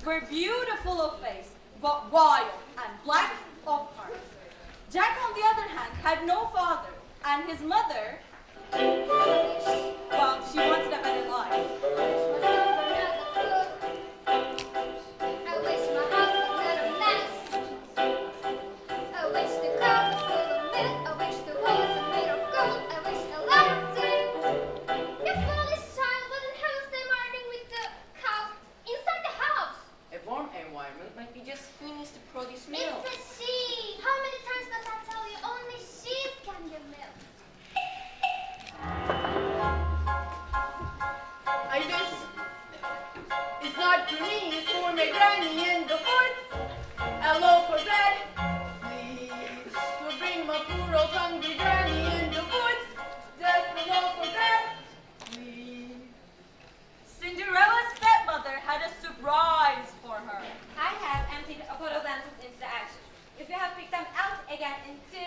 were beautiful of face, but wild and black of heart. Jack, on the other hand, had no father, and his mother, well, she wanted a better life. I wish my house was not a mess. I wish the cow was full of milk. I wish the wool was made of gold. I wish I liked it. You foolish child, what the hell is them arguing with the cow inside the house? A warm environment might be just finished to produce milk. It's a sheep. How many times must I tell you? Only sheep can give milk. I guess it's not for me, it's for my granny in the woods. Hello for bread, please. To bring my poor old hungry granny in the woods. Just hello for bread, please. Cinderella's stepmother had a surprise for her. I have emptied a photo lenses into the ashes. If you have picked them out again in 2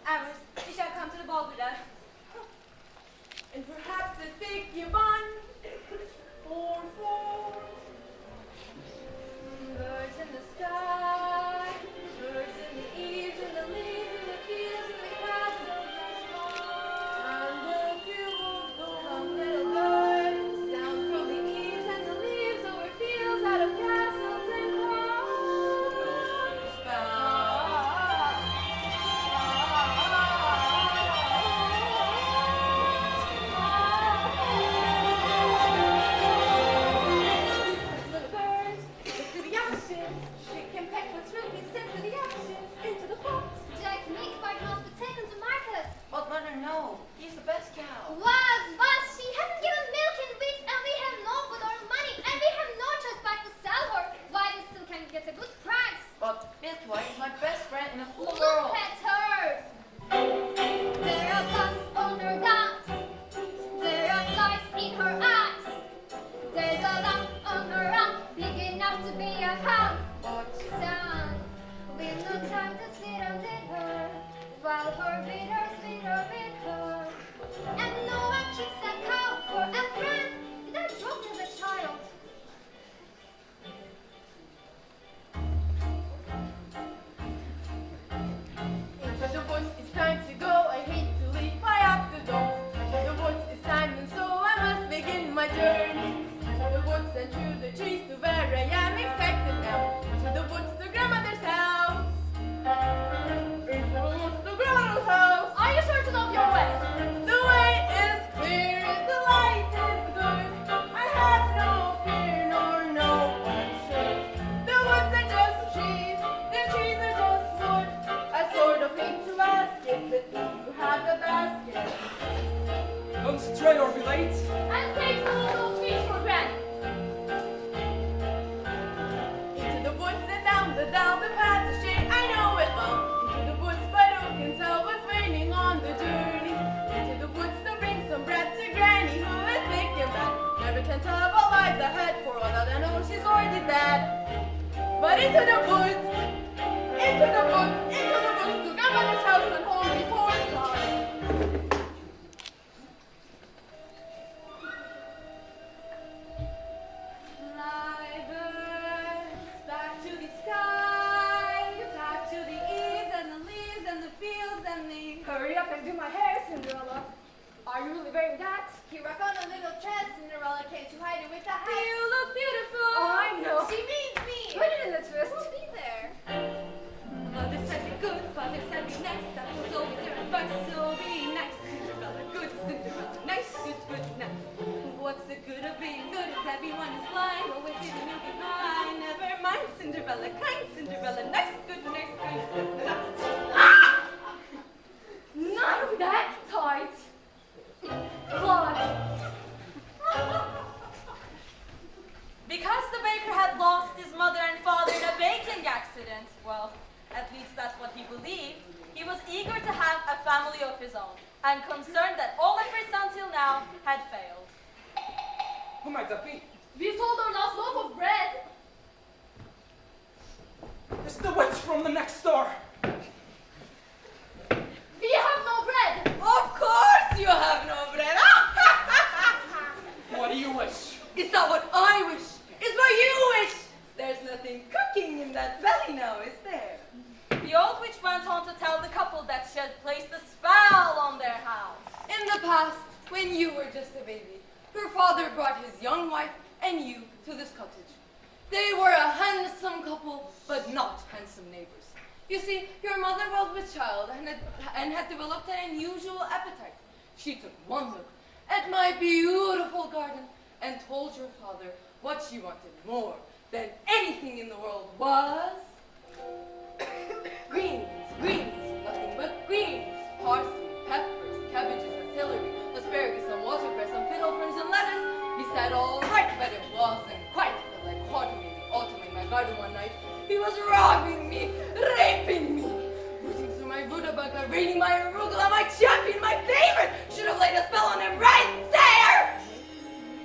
hours, you shall come to the ball with us. And perhaps a sticky bun or 4. Birds in the sky, birds in the eaves, in the leaves, in the fields, in the castles and And the few some little birds down through the eaves and the leaves over fields out of castles and little birds into the ashes. Pick and peck what's really sent to the ashes into the pot. Jack, make fight must be taken to market. But mother, no, he's the best cow. Was she hasn't given milk in weeks, and we have no food or money, and we have no choice but to sell her. Why we still can get a good price? But Milkway is my best friend in the whole Look world. at her. There are bugs on her gums. There are flies in her eyes. There's a lump on her arm, big enough to be a hound. But Son, we've no time to sit and her while her bitters with her. And no one keeps a cow for a friend. Did I drop as a child? into the woods, it's time to go. I hate to leave my after door. Into the woods, it's time, and so I must begin my journey. Into the woods and through the trees to where I am expected now. Into the woods, to grandmother's house. Into the woods, to grandmother's house. Are you certain of your way? The way is clear, the light is good. I have no fear nor no unsure. The woods are just trees, the trees are just wood. I sort of hate to ask it, but do you have a basket? Don't stray or be late. And take some of those trees for granted. Into the woods and down the path is straight. I know it well. Into the woods, but who can tell what's waiting on the journey? Into the woods to bring some bread to Granny, who is sick and bad. Never can tell about lives ahead, for all that I know she's already dead. But into the woods, into the woods, into the woods, to grandmother's house and hold before God. Fly birds back to the sky, back to the eaves and the leaves and the fields and the... Hurry up and do my hair, Cinderella. Are you really wearing that? Here I got a little chance, Cinderella, can't you hide it with a hat? You look beautiful. Oh, I know. She means me. Put it in the twist. We'll be there. Mother said be good, father said be nice. That was always her advice, so be nice. Cinderella, good Cinderella, nice, good, good, nice. What's the good of being good if everyone is blind? Always leaving you behind. Never mind, Cinderella, kind Cinderella, nice, good, nice, kind. Not that tight. Blood. Because the baker had lost his mother and father in a baking accident, well, at least that's what he believed, he was eager to have a family of his own, and concerned that all efforts until now had failed. Who might that be? We sold our last loaf of bread. It's the witch from the next door. We have no bread. Of course you have no bread! What do you wish? It's not what I wish, it's what you wish! There's no when you were just a baby, your father brought his young wife and you to this cottage. They were a handsome couple, but not handsome neighbors. You see, your mother was with child and had developed an unusual appetite. She took one look at my beautiful garden and told your father what she wanted more than anything in the world was greens, greens, nothing but greens, parsley, peppers, cabbages and celery, asparagus and watercress and fiddle ferns and lettuce. He said all right, but it wasn't quite, because I caught him in the autumn in my garden one night. He was robbing me, raping me, rooting through my rutabaga, raiding my arugula, my champion, my favorite. Should have laid a spell on him right there.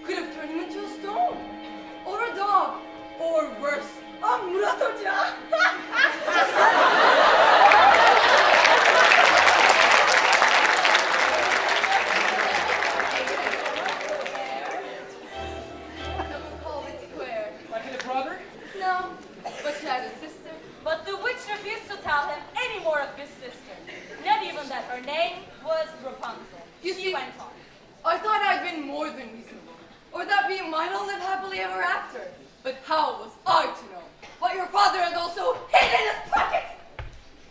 Could have turned him into a stone, or a dog, or worse, a Murat Hoca. Call it square. Like a brother? No, but she had a sister. But the witch refused to tell him any more of his sister. Not even that her name was Rapunzel. You She see- went on. I thought I'd been more than reasonable, or that we might all live happily ever after. But how was I to know what your father had also hidden in his pocket?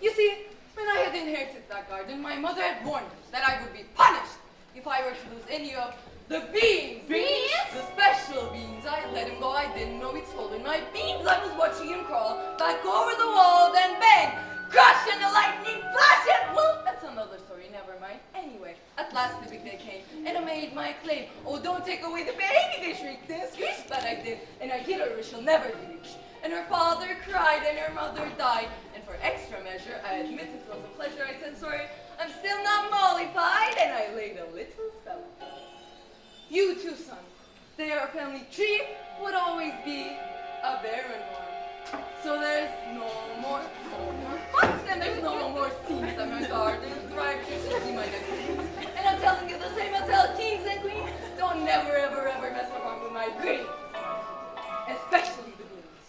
You see, when I had inherited that garden, my mother had warned me that I would be punished if I were to lose any of the beans. Beans? The special beans. I let him go. I didn't know he'd stolen my beans. I was watching him crawl back over the wall, then bang! Crash and the lightning flash and well, that's another story, never mind. Anyway, at last the big day came, and I made my claim. Oh, don't take away the baby, they shrieked and screeched, but I did, and I hid her where she'll never be reached. And her father cried, and her mother died, and for extra measure, I admit it was a pleasure, I said sorry, I'm still not mollified, and I laid a little spell. You too, son, say our family tree would always be a barren one. So there's no more fuss, and there's no more seeds in my garden. Thrive to see my next weeks. And I'm telling you the same, I tell kings and queens, don't never, ever, ever mess around with my greens. Especially the blues.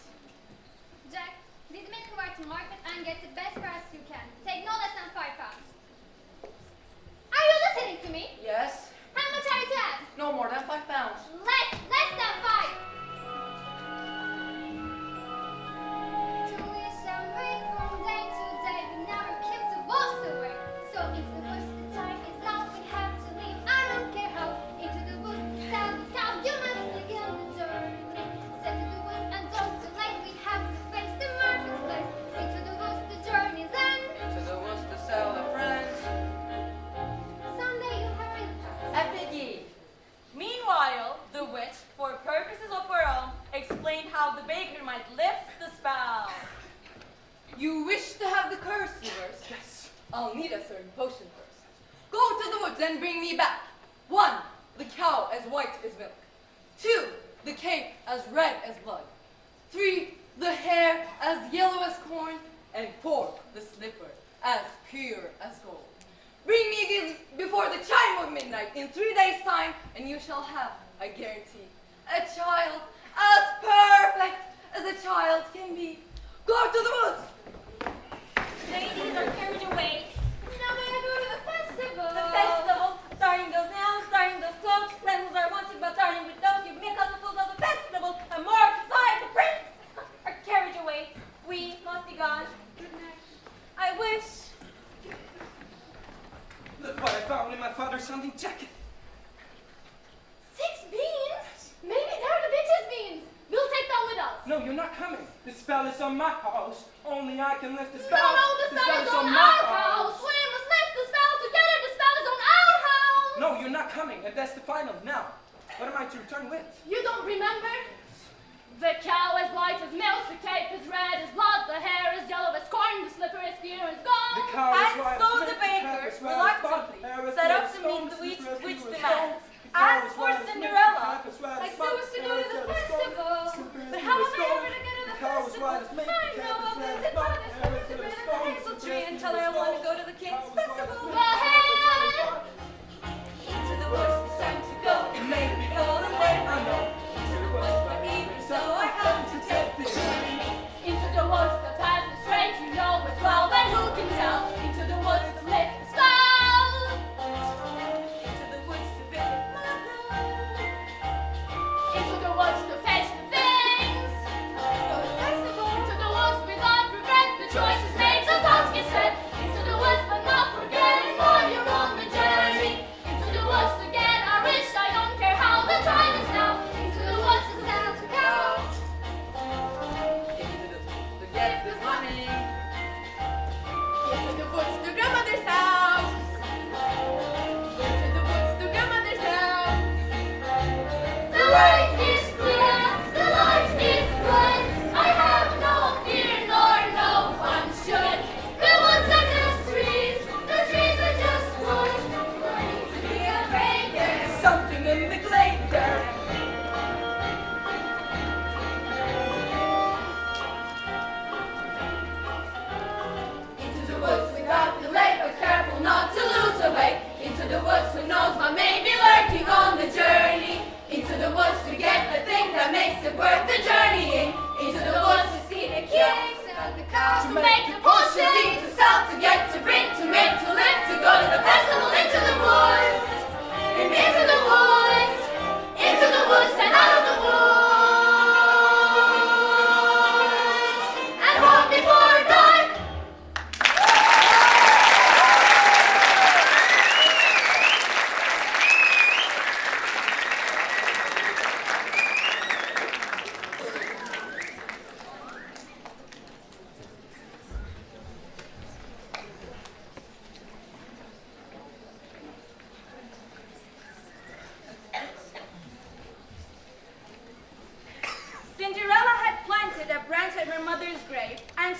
Jack, did make a ride to market and get the best price you can. Take no less than £5. Are you listening to me? Yes, How much are you to ask? no more than £5. Less than 5. 2 years and wait from day to day, we never keep the walls away. So if the worst the time is long, we have to leave. I don't care how. Into the woods to sell the cow, you must begin the journey. Step to the woods and don't too late, we have to face the marketplace. Into the woods the journey's end. Into the woods to sell a friend. Someday you'll have real power. Epiggy. Meanwhile, the witch, for purposes of her own, explained how the baker might lift the spell. You wish to have the curse reversed? Yes. I'll need a certain potion first. Go to the woods and bring me back. 1, the cow as white as milk. 2, the cape as red as blood. 3, the hair as yellow as corn. And 4, the slipper as pure as gold. Bring me these before the chime of midnight in 3 days' time, and you shall have, I guarantee, a child as perfect as a child can be. Go to the woods! Ladies are carried away. Now may I go to the festival? The festival, starring those nails, starring those clothes, cleanses are wanted, but starting with those you make us the fools of the festival, and more beside the prince are carried away. We must be gone. Good night. I wish. Look what I found in my father's hunting jacket. 6 beans? Maybe they're the bitch's beans. We'll take them with us. No, you're not coming. The spell is on my house. Only I can lift the spell. No, the spell is on our house. We must lift the spell together. The spell is on our house. No, you're not coming, and that's the final. Now, what am I to return with? You don't remember? The cow is white as milk, the cape is red as blood, the hair is yellow as corn, the slipper is pure as The gold. cow is And white so as the milk, baker calf is red as blood, reluctantly hair is set red up as to stone, meet the slipper is witch pure as demands. gold. The As cow is for white as milk, Cinderella, calf is red as I blood, still wish to go hair to is the red as gold, festival. slipper is But pure how as am I gold. ever to go to the The cow is white as festival? milk, I the know calf of is red the as blood, goddess hair who is lives red in as the gold, hazel slipper tree is and pure tell her I as want to gold. go to the king's The cow is white as festival. milk, Go calf is red as ahead! blood. to the woods it's time to go. Maybe all the way I know. To the woods, but even so I have to take this.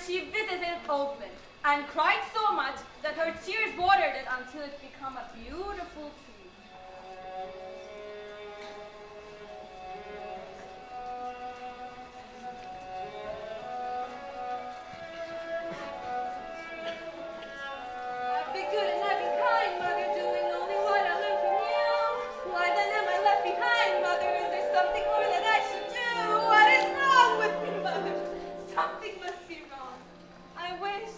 she visited Oakland and cried so much that her tears watered it until it became a beautiful tree. I've been good and I've been kind, mother, doing only what I learned from you. Why then am I left behind, mother? Is there something more that I should do? What is wrong with me, mother? Something must be wrong. I wish.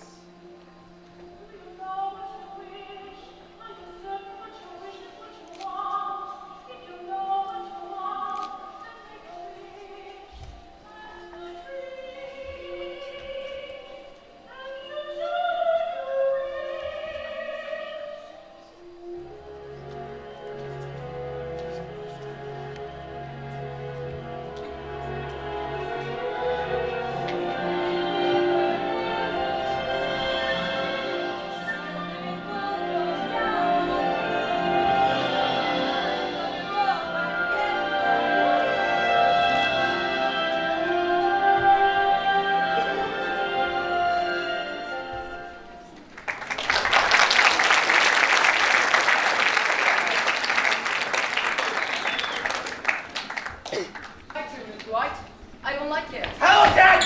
Right? I don't like it. Hello, Dad!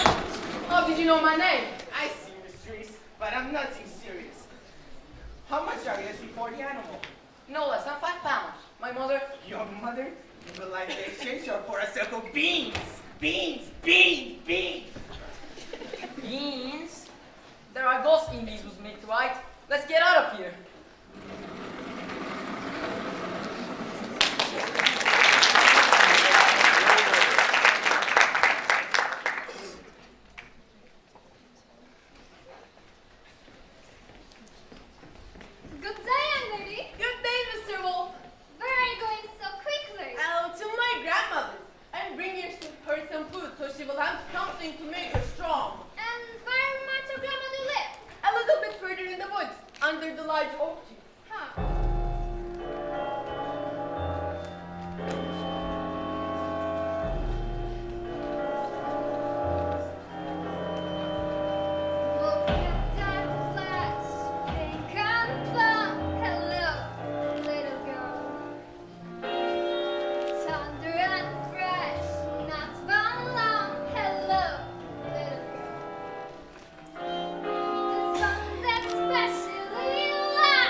How did you know my name? I seem mysterious, but I'm not too serious. How much are you for the animal? No less than £5. My mother. Your mother? You would like to exchange her for a sack of beans! Beans! Beans! Beans! Beans? There are ghosts in these who's meat, right? Let's get out of here. Good day, young lady. Good day, Mr. Wolf. Where are you going so quickly? I'll to my grandmother's and bring her some food so she will have something to make her strong. And where might your grandmother live? A little bit further in the woods, under the large oak tree. Huh. Look at that flash, pink and plum. Hello, little girl. Thunder and fresh, not one long. Hello, little girl. The sun's especially light.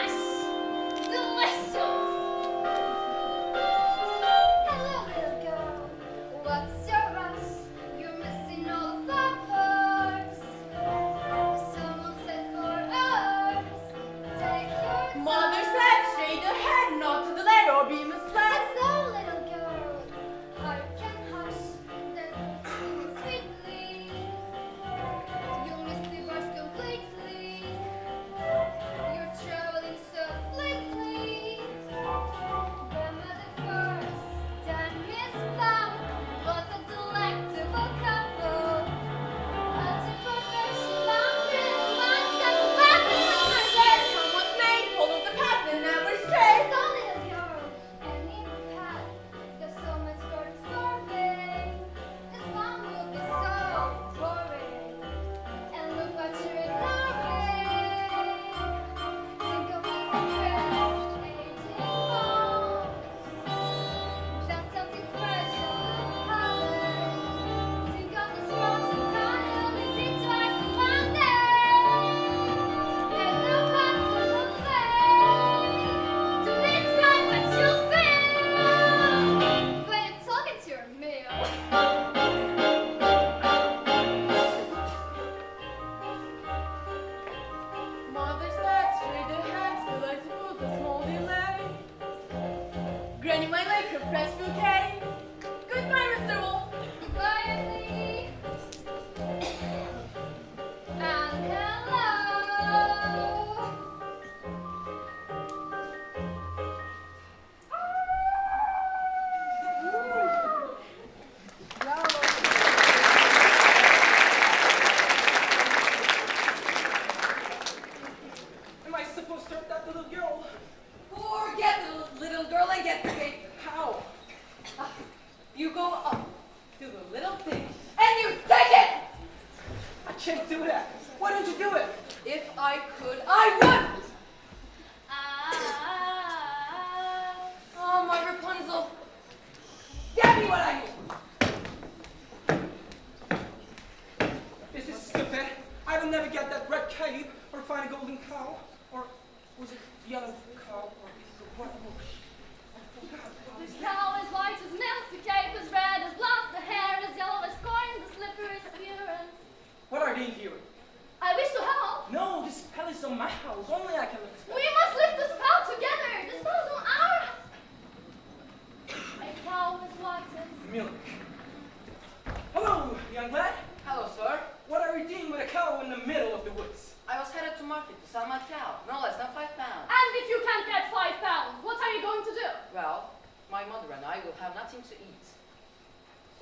can't do that. Why don't you do it? If I could, I would! Oh, my Rapunzel. Get me what I need! This is stupid. I will never get that red cape or find a golden cow. Or was it yellow cow? Or what? The cow is white as milk, the cape is red as blood, the hair is yellow as corn, the slipper is appearance. What are they here? I wish to help. No, this spell is on my house. Only I can lift the spell. We must lift the spell together. The spell is on our house. A cow is white as Milk. Hello, young lad. Hello, sir. What are you doing with a cow in the middle of the woods? I was headed to market to sell my cow. No less than £5. And if you can't get £5, what are you going to do? Well, my mother and I will have nothing to eat.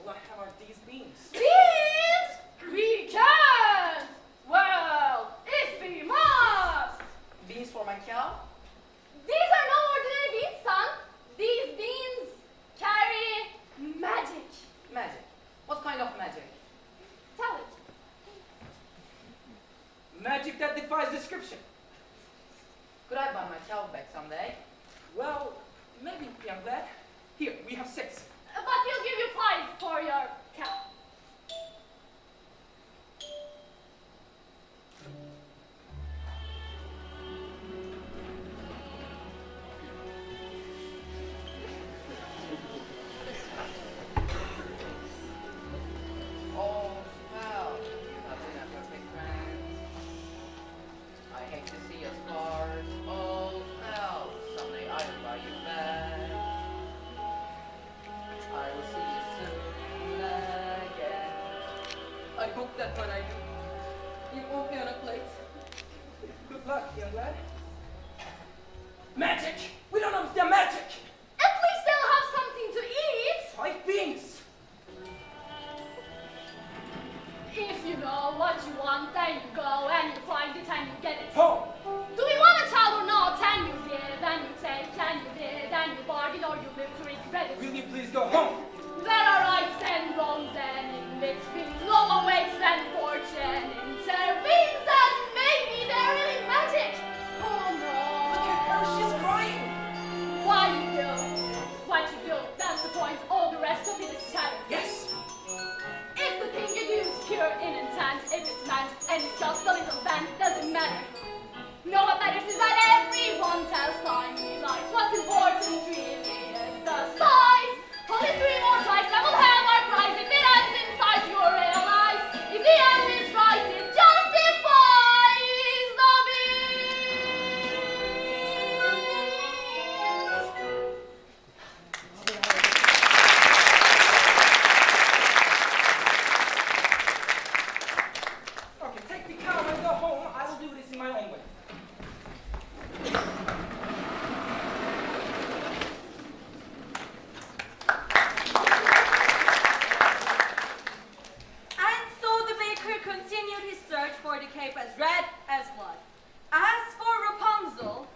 What are these beans? Beans? We can't! Well, if we must! Beans for my cow? These are no ordinary beans, son. These beans carry magic. Magic. What kind of magic? Tell it. Magic that defies description. Could I buy my cow back someday? Well, maybe, young lad. Here, we have 6. But we'll give you 5 for your cow. Oh, well, I've been a perfect friend. I hate to see us part. Oh, well, someday I will buy you back. I will see you soon again. I hope that when I do, you won't be on a plate. Good luck, young lad. Magic! We don't understand magic! At least they'll have something to eat. 5 beans! If you know what you want, then you go and you find it and you get it. Home! Do you want a child or not? And you give and you take and you bid and you bargain or you live to regret it. Will you please go home? There are rights and wrongs and in between. No awaits and fortune intervenes and maybe there is magic. Oh no. Look at her, she's crying! Why you do? What you do, that's the point. All the rest of it is chatter. Yes! If the thing you do is pure in intent, if it's meant and it's just a little bend, doesn't matter. No, what matters is that everyone tells tiny lies. What's important really is the size. Only 3 more tries, then we'll have our prize. If it ends inside, you'll realize. If the end is right, it justifies the Okay, take the cow and go home. I will do this in my own way. And so the baker continued his search for the cape as red as blood. As for Rapunzel,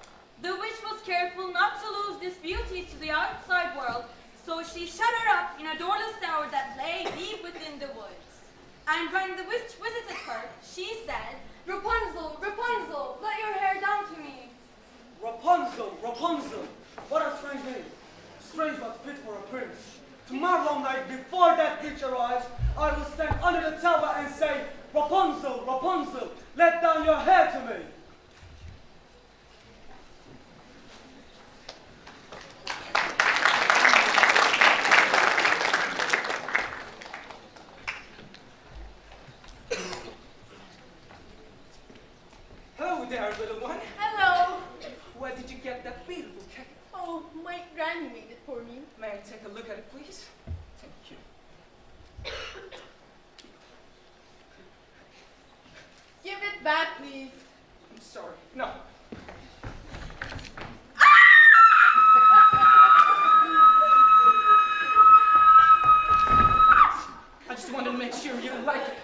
the witch was careful not to lose this beauty to the outside world, so she shut her up in a doorless tower that lay deep within the woods. And when the witch visited her, she said, Rapunzel, Rapunzel, let your hair down to me. Rapunzel, Rapunzel, what a strange name. Strange but fit for a prince. Tomorrow night, before that witch arrives, I will stand under the tower and say, Rapunzel, Rapunzel, let down your hair to me. Hello there, little one. Hello. Where did you get that beautiful cape? Oh, my granny made it for me. May I take a look at it, please? Thank you. Give it back, please. I'm sorry. No. I just wanted to make sure you like it.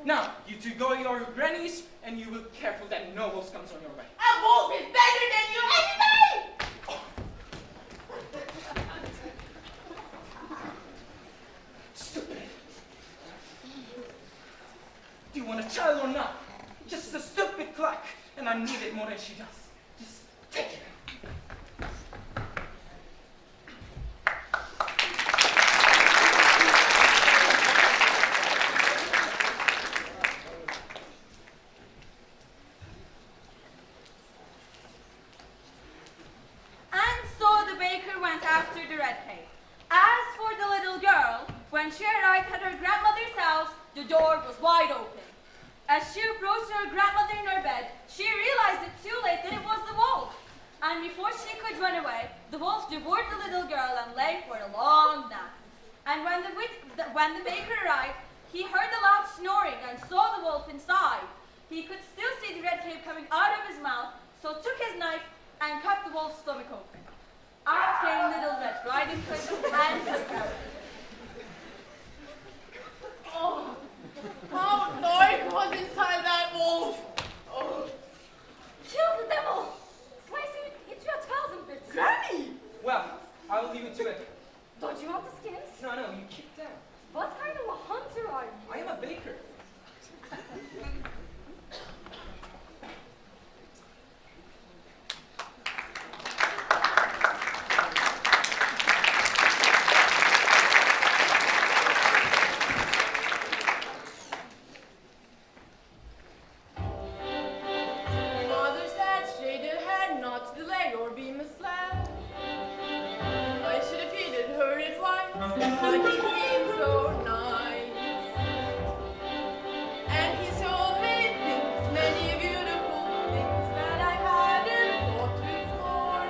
Now, you two go to your grannies, and you will be careful that no wolf comes on your way. A wolf is better than you any day! Stupid. Do you want a child or not? Just a stupid clock, and I need it more than she does. Just take it. And so the baker went after the red cape. As for the little girl, when she arrived at her grandmother's house, the door was wide open. As she approached her grandmother in her bed, she realized it too late that it was the wolf. And before she could run away, the wolf devoured the little girl and lay for a long nap. And when the baker arrived, he heard a loud snoring and saw the wolf inside. He could still see the red cape coming out of his mouth, so took his knife and cut the wolf's stomach open. Out came Little Red Riding Hood and took her. Oh, how dark was inside that wolf! Oh. Kill the devil! Slice it into 1,000 bits. Granny! Well, I will leave it to it. Don't you want the skins? No, you kicked down. What kind of a hunter are you? I am a baker. Mother said straight ahead, not to delay or be misled. I should have heeded her advice, but he seemed so nice. And he showed me things, many beautiful things that I hadn't thought to explore.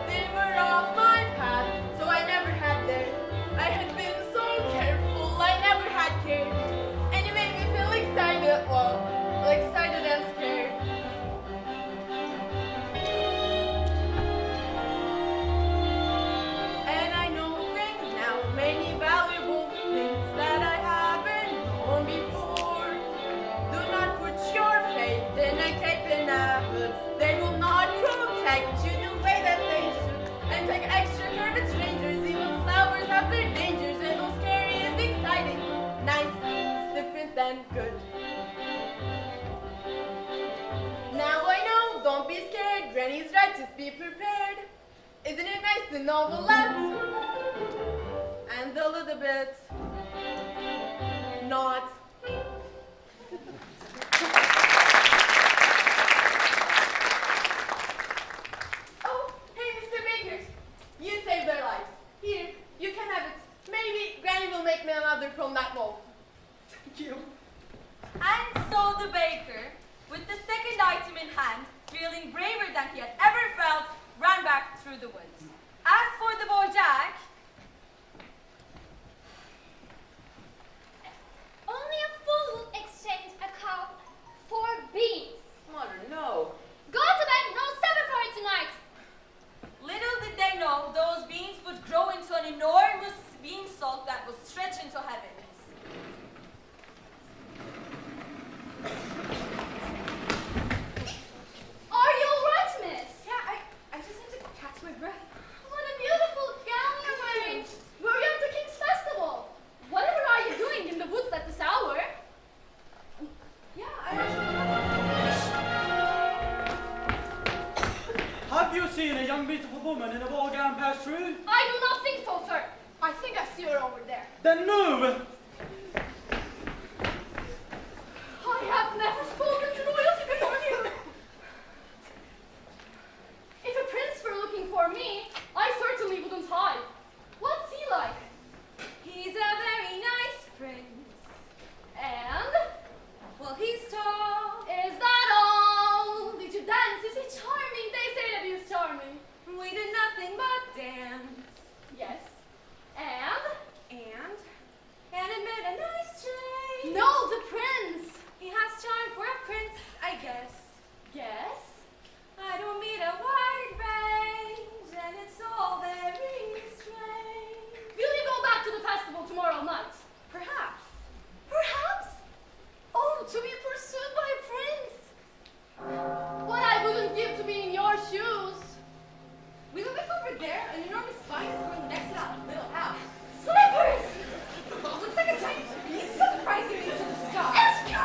They were off my path, so I never had dared. I had been so careful, I never had cared. And you made me feel excited, well, excited and scared. And I know things now, many valuable things that I haven't known before. Do not put your faith in a cape and a hood. They will not protect you the way that they should. And take extra care of strangers, even flowers have their dangers. And though scary is exciting, nice is different than good. Now I know, don't be scared, Granny's right, just be prepared. Isn't it nice to know a lot? And a little bit not. Oh, hey Mr. Baker, you saved their lives. Here, you can have it. Maybe Granny will make me another from that wolf. Thank you. And so the baker, with the second item in hand, feeling braver than he had ever felt, ran back through the woods. As for the boy Jack, Only a fool would exchange a cow for beans. Mother, no. Go to bed, no supper for it tonight. little did they know those beans would grow into an enormous beanstalk that would stretch into heavens. Are you alright, miss? Yeah, I just need to catch my breath. What a beautiful gown you're wearing. Were you at the King's Festival? Whatever are you doing in the woods at this hour? Yeah, I actually Have you seen a young beautiful woman in a ball gown pass through? I do not think so, sir. I think I see her over there. Then move! I have never spoken to royalty before you. If a prince were looking for me, I certainly wouldn't hide. What's he like? He's a very nice prince. And? Well, he's tall. Is that all? Did you dance? Is he charming? They say that he's charming. We did nothing but dance. Yes. And? And it made a nice train. No, the prince. He has charm for a prince, I guess. Yes? I don't meet a wide range, and it's all very strange. Will you go back to the festival tomorrow night? Perhaps. Perhaps? Oh, to be pursued by a prince. What I wouldn't give to be in your shoes. We look over there, an enormous spine is growing next to that little house. Slippers! Looks like a giant beast surprising me to the sky. Excuse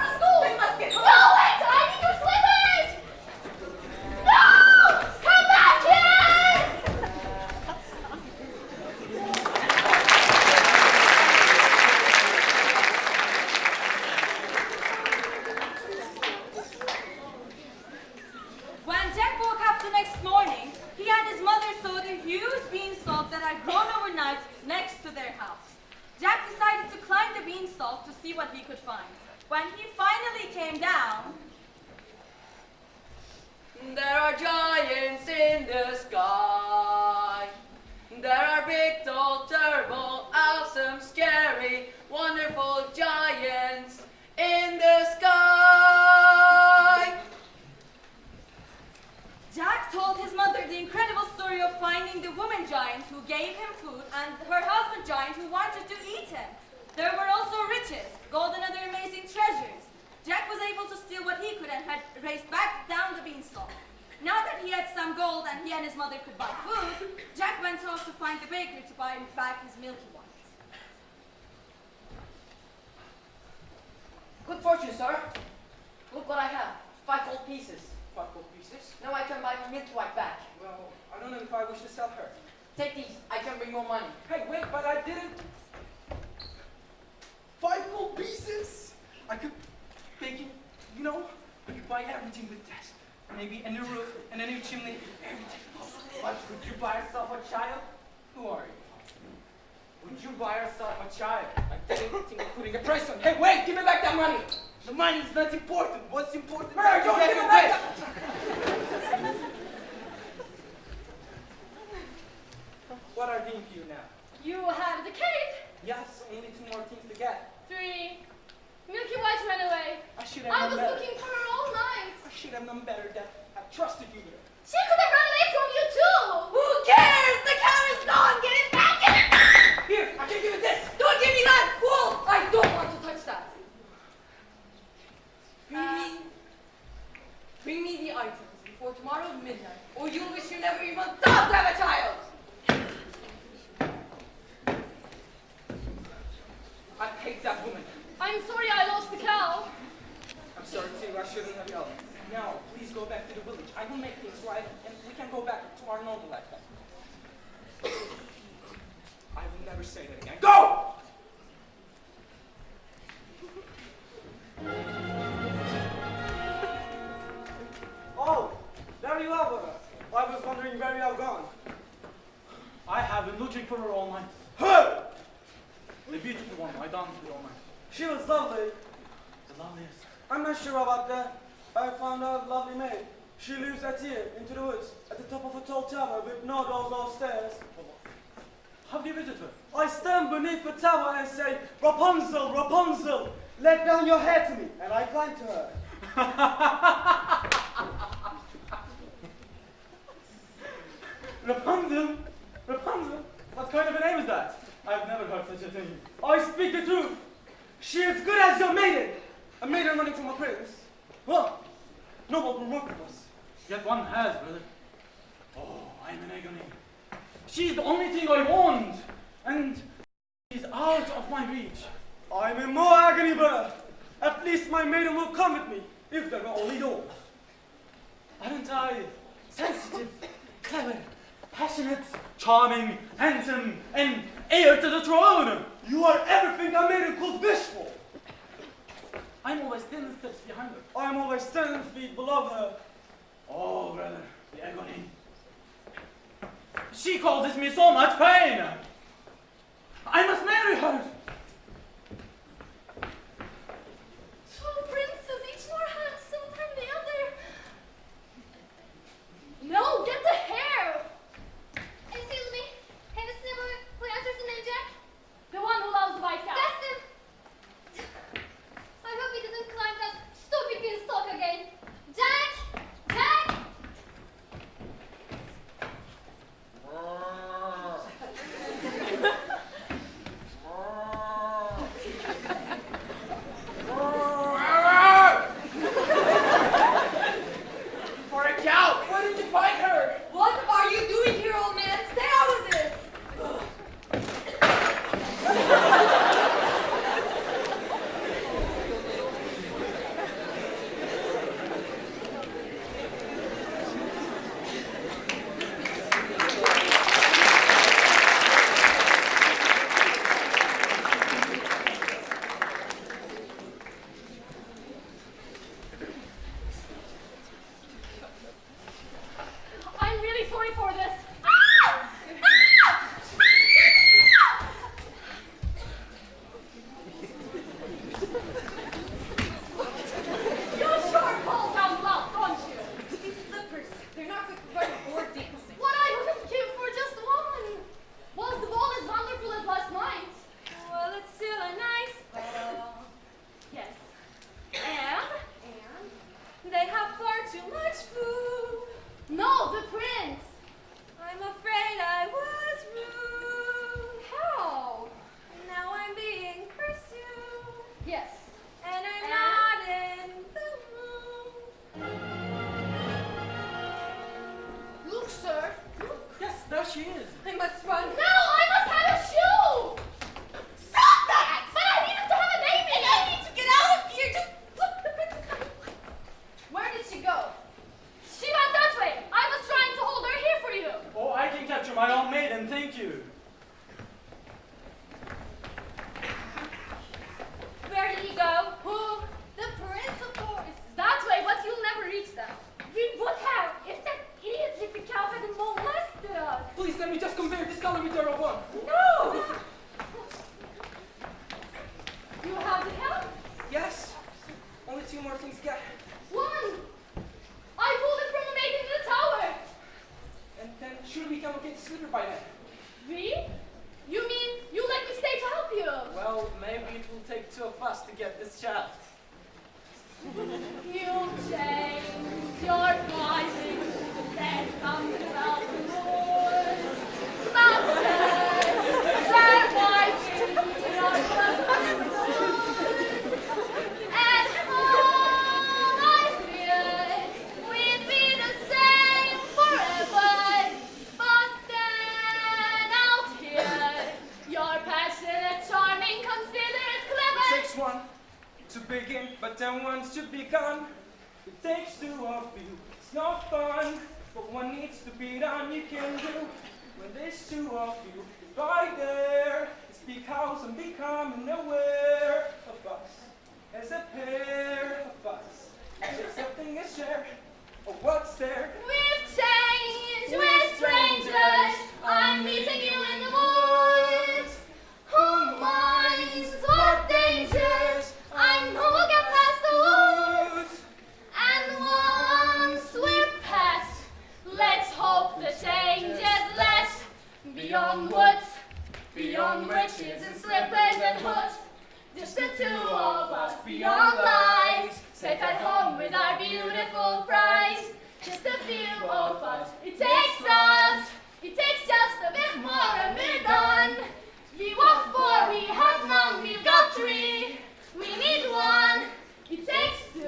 see what he could find. When he finally came down, There are giants in the sky. There are big, tall, terrible, awesome, scary, wonderful giants in the sky. Jack told his mother the incredible story of finding the woman giant who gave him food and her husband giant who wanted to eat him. There were also riches, gold and other amazing treasures. Jack was able to steal what he could and had raced back down the beanstalk. Now that he had some gold and he and his mother could buy food, Jack went off to find the baker to buy back his Milky White. Good fortune, sir. Look what I have. 5 gold pieces. 5 gold pieces? Now I can buy my Milky White back. Well, I don't know if I wish to sell her. Take these. I can bring more money. Hey, wait, but I didn't. 5 gold pieces? I could make it, you know, I could buy everything with that. Maybe a new roof and a new chimney, everything. But would you buy yourself a child? Who are you? Would you buy yourself a child? I didn't think of putting a price on. Hey, wait, give me back that money. The money is not important. What's important is Hey, that you don't get give the me back best. What are being you now? You have the cake. Yes, only 2 more things to get. 3. Milky White ran away. I should have I known was better. looking for her all night. I should have known better that I trusted you with her. She could have run away from you too. Who cares? The cow is gone. Get it back. Get it back. Here, I can give you this. Don't give me that, fool. I don't want to touch that. Bring me the items before tomorrow midnight, or you'll wish you never even thought to have a child. I hate that woman. I'm sorry I lost the cow. I'm sorry too, I shouldn't have yelled. Now, please go back to the village. I will make things right, and we can go back to our normal life. I will never say that again. Go! Oh, there you are, brother. I was wondering where you have gone. I have been looking for her all night. Her! The beautiful one I danced with all night. She was lovely. The loveliest. I'm not sure about that. I found a lovely maid. She lives at here, into the woods, at the top of a tall tower with no doors or stairs. How do you visit her? I stand beneath the tower and say, Rapunzel, Rapunzel, let down your hair to me. And I climb to her. Rapunzel? Rapunzel? What kind of a name is that? I've never heard such a thing. I speak the truth. She is good as your maiden. A maiden running from a prince. Well, no one will work with us. Yet one has, brother. Oh, I'm in agony. She's the only thing I want, and she's out of my reach. I'm in more agony, brother. At least my maiden will come with me, if there were only doors. Aren't I sensitive, clever, passionate, charming, handsome, and heir to the throne? You are everything a maiden could wish for. I'm always 10 steps behind her. I'm always 10 feet below her. Oh, brother, the agony. She causes me so much pain. I must marry her. Two princes, each more handsome than the other. No, get the hair. Excuse me. Have you seen who answers the name Jack? The one who loves the white cow. That's him. I hope he didn't climb that stupid beanstalk again. Jack! Jack! was rude. No, the prince. I'm afraid I was rude. How? Now I'm being pursued. Yes. And I'm not in the mood. Look, sir. Yes, there she is. I must run. No, I must have a shoe. Stop that! But I needed to have a baby. And I need to get out of here. Just look, the princess coming. Where did she go? She went that way. I was trying to hold her here for you. Oh, I can capture my own maiden, thank you. Where did he go? Who? The prince, of course. That way, but you'll never reach them. We would have if that idiot hippie cow hadn't molested us. Please let me just compare this color with the other one. No! You have the help? Yes. Only 2 more things get. One! I pulled it from the maid in the tower. And then surely we can locate the slipper by then. We? You mean you let me stay to help you? Well, maybe it will take 2 of us to get this child. You changed your mind. There's something about the woods. Mountains, they're white. And home, I fear we'd be the same forever. But then out here, you're passionate, charming, considerate, clever. 6-1 to begin, but then once you begun, it takes 2 of you. It's not fun, but one needs to be done. You can do when there's 2 of you. Right there, speak house and become aware of us as a pair of us. Accepting a share of what's there. We've changed, we're strangers. I'm meeting you in the woods. Who minds what dangers? I know we'll get past the woods. And once we're past, let's hope the change is less. Beyond woods, beyond riches and slippers and hoods. Just the 2 of us beyond lies, safe at home with our beautiful prize. Just a few of us, it takes just a bit more and we're done. We walked 4, we have none, we've got 3. We need 1, it takes 2.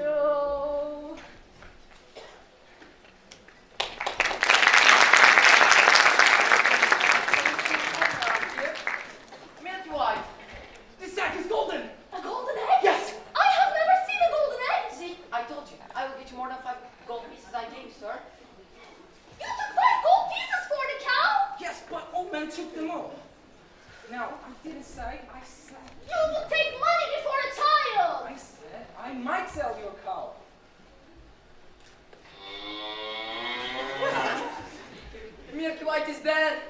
Milky White. This sack is golden. A golden egg? Yes. I have never seen a golden egg. See, I told you. I will get you more than 5 gold pieces I gave you, sir. You took 5 gold pieces for the cow? Yes, but old man took them all. Now, I didn't say, I said. You will take money before a child. I said I might sell your cow. Milky White is dead.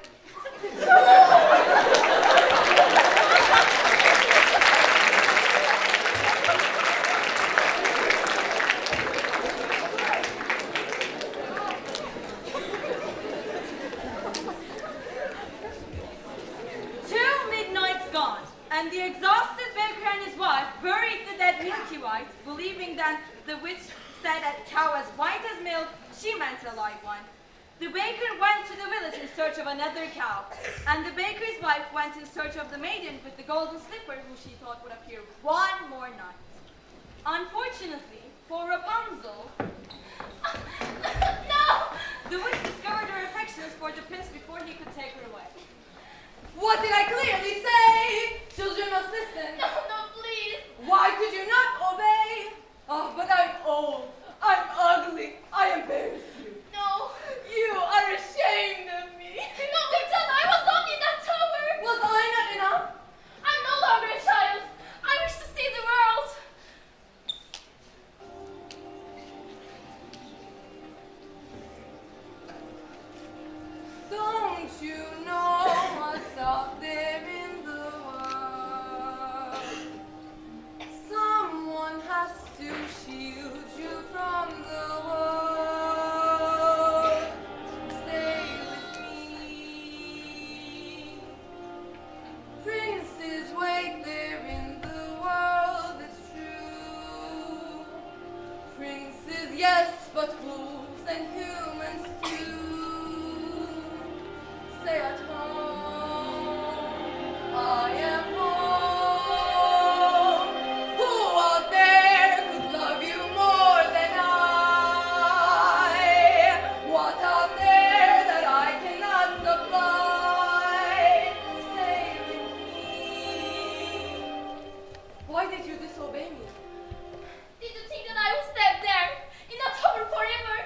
And the exhausted baker and his wife buried the dead Milky White, believing that the witch said that cow as white as milk, she meant a live one. The baker went to the village in search of another cow, and the baker's wife went in search of the maiden with the golden slipper who she thought would appear one more night. Unfortunately for Rapunzel, No! the witch discovered her affections for the prince before he could take her away. What did I clearly say? Children must listen. No, no, please. Why could you not obey? Oh, but I'm old. I'm ugly. I embarrass you. No. You are ashamed of me. No, because I was only in that tower. Was I not enough? I'm no longer a child. I wish to see the world. Don't you know what's out there in the world? Someone has to shield you from the world. Stay with me. Princes wait there in the world, it's true. Princes, yes, but fools and humans too. Stay at home. I am home. Who out there could love you more than I? What out there that I cannot supply? Stay with me. Why did you disobey me? Did you think that I would stay there in October forever?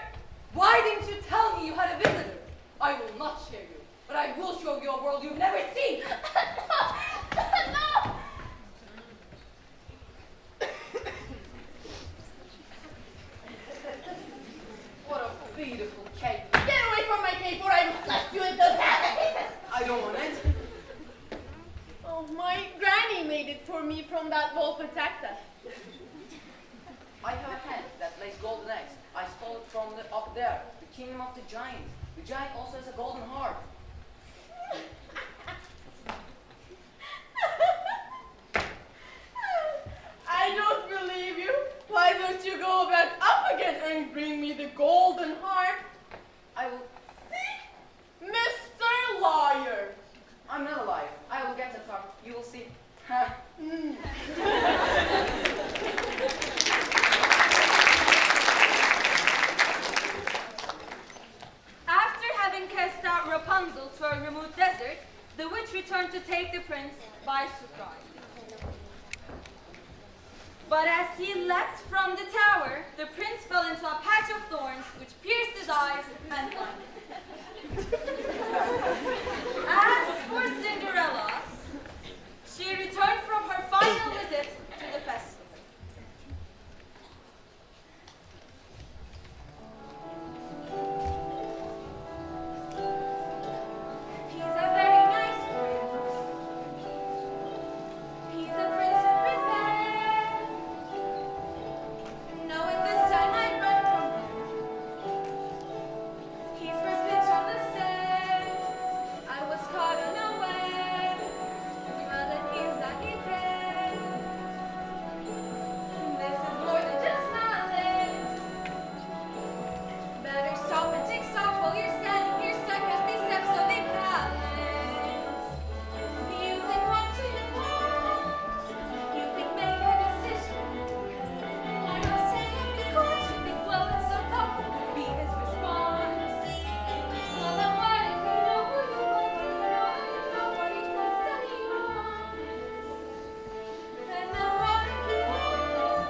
Why didn't you tell me you had a visitor? I will not share you, but I will show you a world you've never seen. No! What a beautiful cake. Get away from my cake or I will slash you into pieces. I don't want it. Oh, my granny made it for me from that wolf attacked us. I have a hen that lays golden eggs. I stole it from up there, the kingdom of the giant. The giant also has a golden heart. I don't believe you. Why don't you go back up again and bring me the golden heart? I will. Mr. Liar. I'm not alive. I will get that heart. You will see. After having cast out Rapunzel to a remote desert, the witch returned to take the prince by surprise. But as he leapt from the tower, the prince fell into a patch of thorns which pierced his eyes and blinded him. As for Cinderella, she returned from her final visit to the festival. He's a very nice prince. He's a prince who prepared. Knowing this time I'd run from him. He's first pitch on the stairs. I was caught unaware. Well, then he's a secret. This is more than just smiling. Better stop and take stock while you're standing here stuck as these steps of the palace. You think what you want. You think make a decision. Why not say it because you think, well, it's so thoughtful would be his response. Well, then what if you know who you want, but you know nobody knows anyone? And then what if you want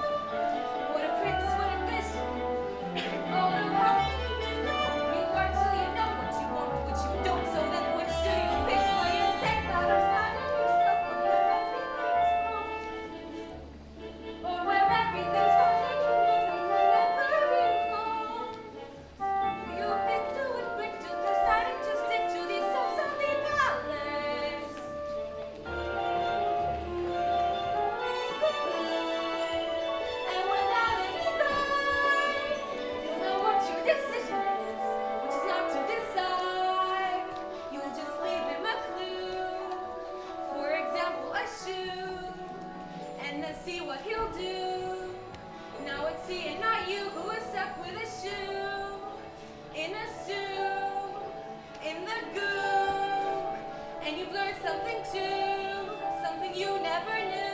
what a prince would envision? Oh, and how can you know you are till you know what you want, what you don't? So then which do you pick? Will you say that or stand on yourself when everything goes wrong? Or where everything's falling in and wherever you go? You pick to it quick to deciding to stick to these steps of the palace. And without any thought, you know what your decision is, which is not to decide. You'll just leave him a clue, for example, a shoe, and then see what he'll do. Now it's he and not you who is stuck with a shoe, in a stew, in the goo, and you've learned something too, something you never knew.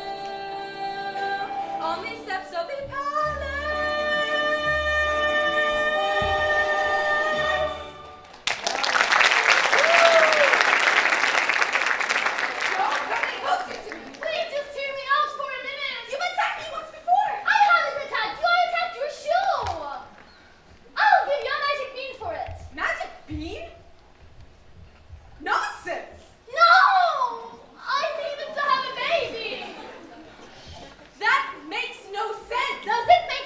On these steps of the palace. Don't come any closer to me. Please just hear me out for a minute. You've attacked me once before. I haven't attacked you, I attacked your shoe. I'll give you a magic bean for it. Magic bean? Nonsense. No! I needed to have a baby. That makes no sense. Does it make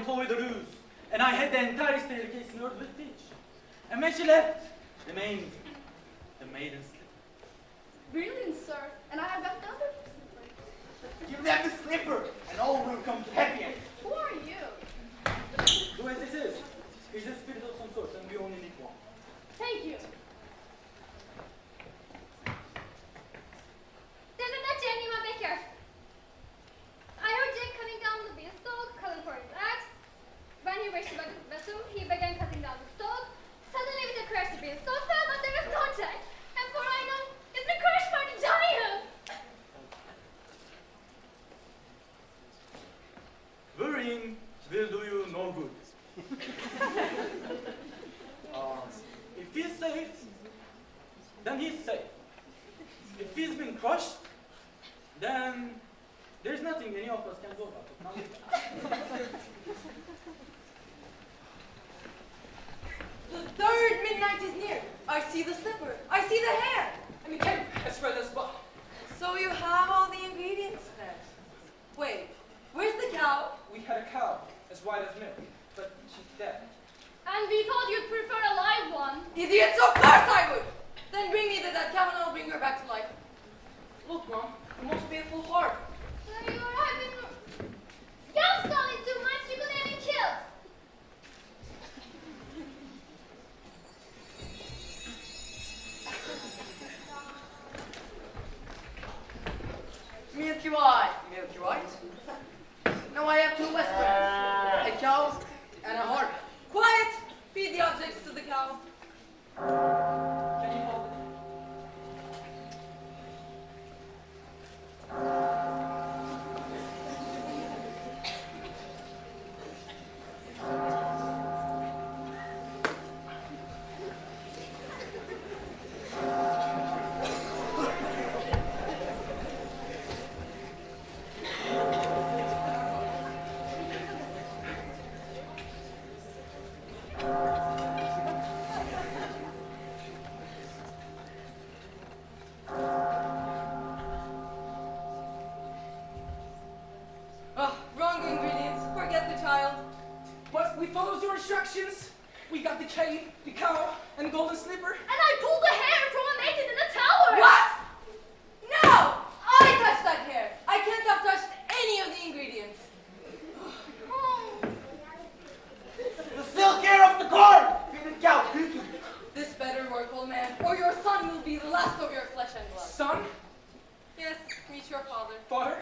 followed the rules, and I had the entire staircase in order to teach. And when she left, remained the maiden slipper. Brilliant, sir. And I have got the other slipper. Give them the slipper, and all will come to happy end. Who are you? Do as this is. He's a spirit of some sort, and we only need one. Thank you. Isn't that Jenny Baker? I heard Jake cutting down the beanstalk, calling for his axe. When he reached the bottom, he began cutting down the stalk. Suddenly, with a crash, the beanstalk fell, but there was no Jack. And for I know, it's the crash by the giant. Worrying will do you no good. If he's safe, then he's safe. If he's been crushed, then there's nothing any of us can do about it. The third midnight is near. I see the slipper. I see the hair. And you came as well as well. So you have all the ingredients then. Wait, where's the cow? We had a cow, as white as milk, but she's dead. And we thought you'd prefer a live one. Idiots, of course I would. Then bring me the dead cow and I'll bring her back to life. Look, Mom, the most beautiful heart. So you are having... You're stalling too much, you could have been killed. Milky White. Milky White? Now I have two best friends. A cow and a heart. Quiet! Feed the objects to the cow. Can you hold it? Wrong ingredients. Forget the child. But we followed your instructions. We got the cave, the cow, and the golden slipper. And I pulled the hair from a maiden in the tower. What? No! I touched that hair. I can't have touched any of the ingredients. The silk hair of the corn! Feed the cow, This better work, old man, or your son will be the last of your flesh and blood. Son, Yes, meet your father. father,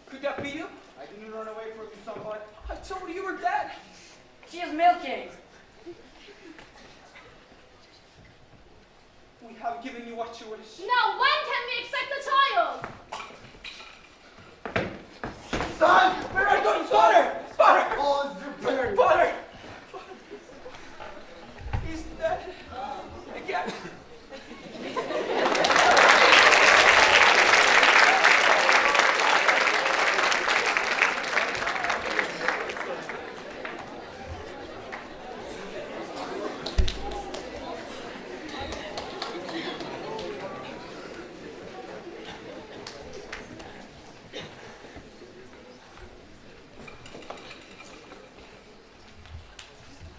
could that be you? I didn't run away from you, somebody. I told you were dead. She is milking. We have given you what you wish. Now, when can we expect a child? Son! Where are you going, father? Father! Oh, Zipper! Father! He's dead. Again.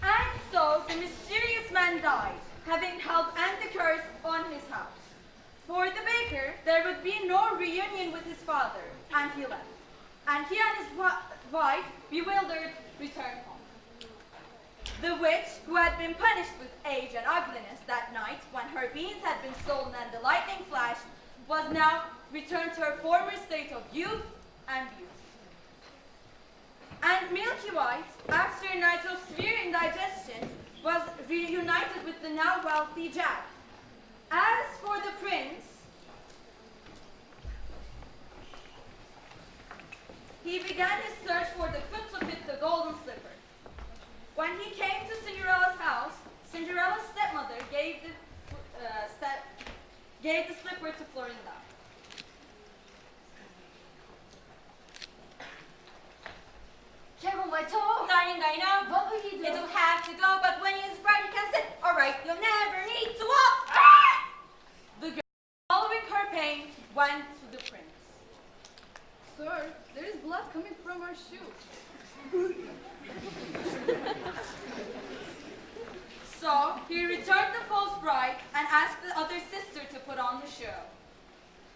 And so the mysterious man died, having held the curse on his house. For the baker, there would be no reunion with his father, and he left. And he and his wife, bewildered, returned home. The witch, who had been punished with age and ugliness that night when her beans had been stolen and the lightning flashed, was now returned to her former state of youth and beauty. And Milky White, after a night of severe indigestion, was reunited with the now wealthy Jack. As for the prince, he began his search for the foot to fit the golden slipper. When he came to Cinderella's house, Cinderella's stepmother gave the slipper to Florinda. Careful, my toe. Darling, I know. What will you do? It'll have to go, but when you're right, you can sit. All right, you'll never need to walk. The girl, following her pain, went to the prince. Sir, there is blood coming from our shoe. So he returned the false bride and asked the other sister to put on the shoe.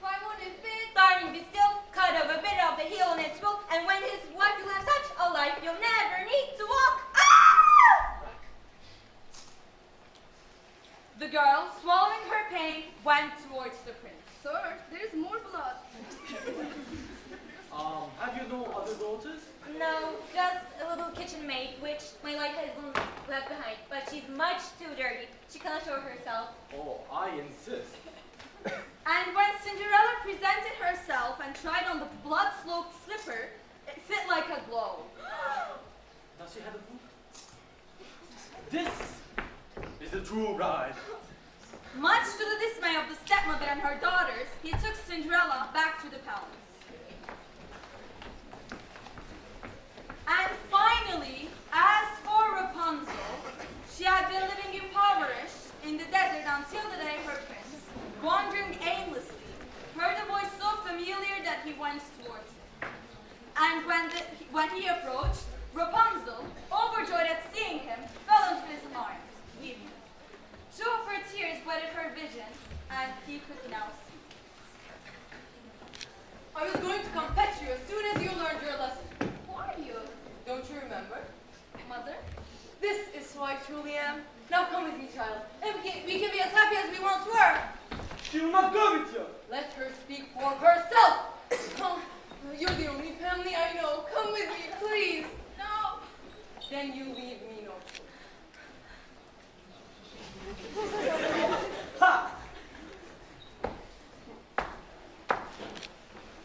Why won't it fit? Darling, be still, cut off a bit of the heel and it will, and when his wife will have such a life, you'll never need to walk. Ah! The girl, swallowing her pain, went towards the prince. Sir, there is more blood. Have you no other daughters? No, just a little kitchen maid, which my life has left behind, but she's much too dirty. She cannot show herself. Oh, I insist. And when Cinderella presented herself and tried on the blood-soaked slipper, it fit like a glove. Does she have a food? This is the true bride. Much to the dismay of the stepmother and her daughters, he took Cinderella back to the palace. And finally, as for Rapunzel, she had been living impoverished in the desert until the day her prince, wandering aimlessly, heard a voice so familiar that he went towards it. And when he approached, Rapunzel, overjoyed at seeing him, fell into his arms, weeping. Two of her tears wetted her vision, and he could now see. I was going to come fetch you as soon as you learned your lesson. Who are you? Don't you remember? Mother? This is who I truly am. Now come with me, child, and we can be as happy as we once were. She will not go with you. Let her speak for herself. Come, you're the only family I know. Come with me, please. No. Then you leave me no choice. Ha!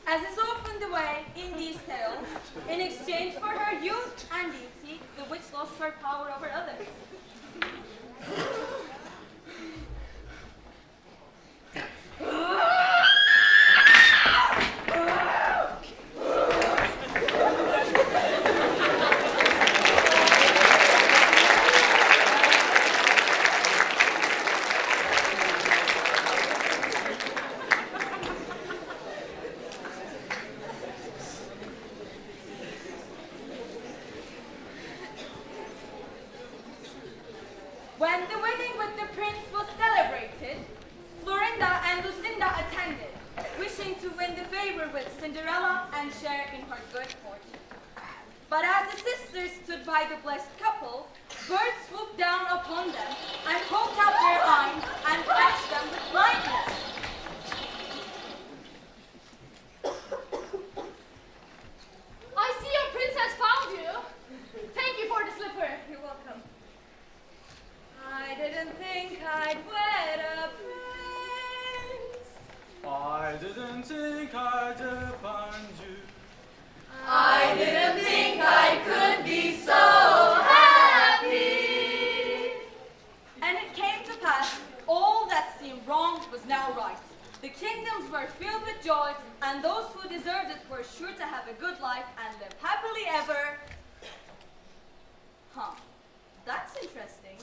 As is often the way in these tales, in exchange for her youth and beauty, the witch lost her power over others. When the wedding with the prince was celebrated, Florinda and Lucinda attended, wishing to win the favor with Cinderella and share in her good fortune. But as the sisters stood by the blessed couple, birds swooped down upon them and poked out their eyes and touched them with blindness. I see your prince has found you. Thank you for the slipper. You're welcome. I didn't think I'd wed a prince. I didn't think I'd find you. I didn't think I could be so happy. And it came to pass, all that seemed wrong was now right. The kingdoms were filled with joy, and those who deserved it were sure to have a good life and live happily ever. Huh, that's interesting.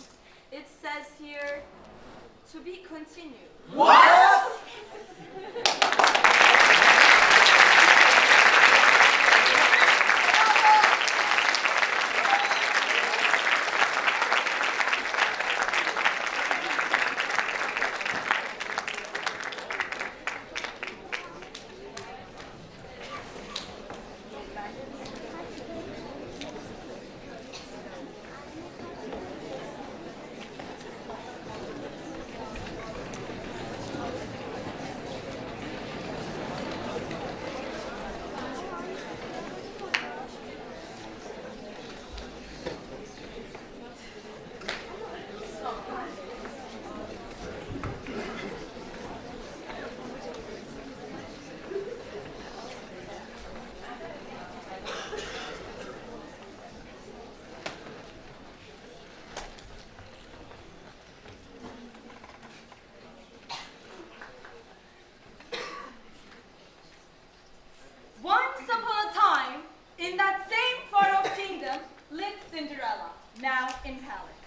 It says here, to be continued. What? Once upon a time, in that same far-off kingdom, lived Cinderella, now in palace.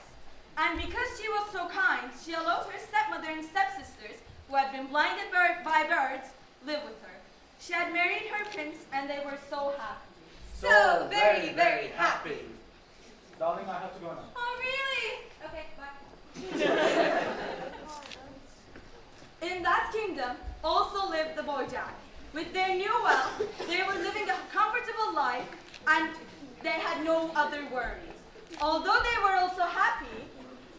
And because she was so kind, she allowed her stepmother and stepsisters, who had been blinded by birds, live with her. She had married her prince, and they were so happy. So very, very happy. Darling, I have to go now. Oh, really? Okay, bye. In that kingdom also lived the boy Jack. With their new wealth, they were living a comfortable life, and they had no other worries. Although they were also happy,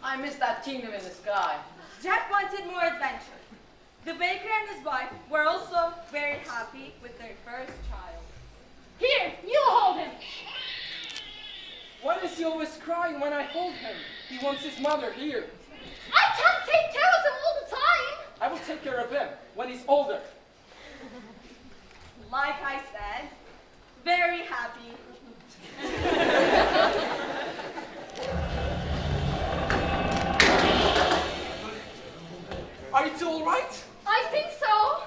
I miss that kingdom in the sky. Jack wanted more adventure. The baker and his wife were also very happy with their first child. Here, you hold him. Why is he always crying when I hold him? He wants his mother here. I can't take care of him all the time. I will take care of him when he's older. Like I said, very happy. Are you two all right? I think so.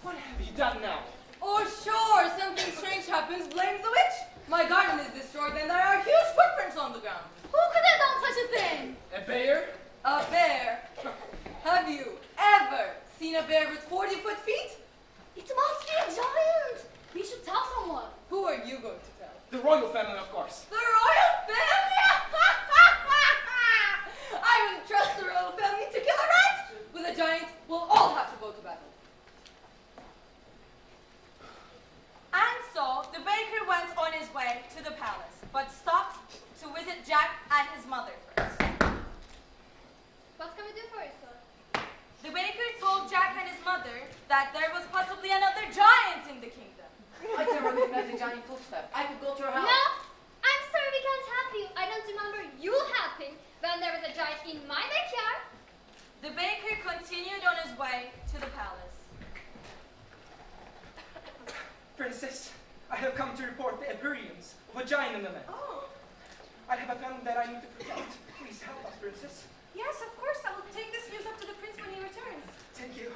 What have you done now? Oh, sure, something strange happens, blame the witch. My garden is destroyed and there are huge footprints on the ground. Who could have done such a thing? A bear? A bear. Have you ever seen a bear with 40-foot feet? It must be a giant. We should tell someone. Who are you going to tell? The royal family, of course. The royal family? I wouldn't trust the royal family to kill a rat. With a giant, we'll all have to go to battle. And so the baker went on his way to the palace, but stopped to visit Jack and his mother first. What can we do for you, sir? The baker told Jack and his mother that there was possibly another giant in the kingdom. I can recognize the giant footstep. I could go to her house. No, I'm sorry we can't help you. I don't remember you helping when there was a giant in my backyard. The baker continued on his way to the palace. Princess, I have come to report the appearance of a giant in the land. Oh, I have a family that I need to protect. Please help us, Princess. yes, of course. I will take this news up to the prince when he returns. Thank you.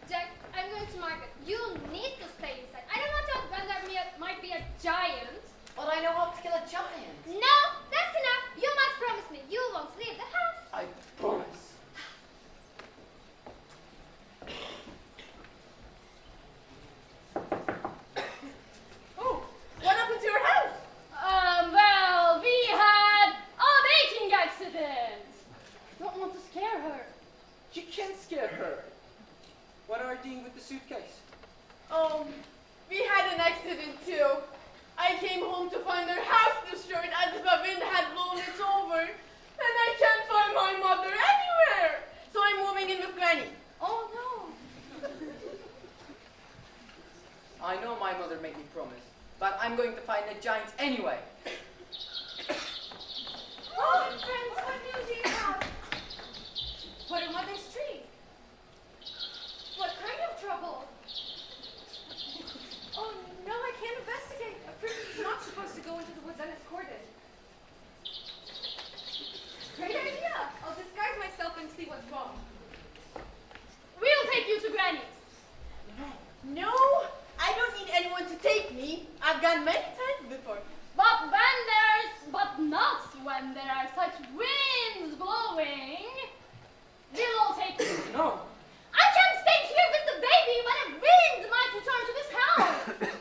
Jack, I'm going to market. You need to stay inside. I don't want to when there might be a giant. But I know how to kill a giant. No, that's enough. You must promise me you won't leave the house. I promise. Oh, what happened to your house? Well, we had a baking accident. I don't want to scare her. You can't scare her. What are you doing with the suitcase? We had an accident too. I came home to find our house destroyed as if a wind had blown it over. And I can't find my mother anywhere. So I'm moving in with Granny. Oh, no. I know my mother made me promise, but I'm going to find the giant anyway. Oh, friends, what news do you have? What a mother's tree. What kind of trouble? Oh, no, I can't investigate. A prince is not supposed to go into the woods unescorted. Great idea. I'll disguise myself and see what's wrong. We'll take you to Granny's. No, I don't need anyone to take me. I've gone many times before. But not when there are such winds blowing. We'll all take you. No. I can't stay here with the baby when a wind might return to this house.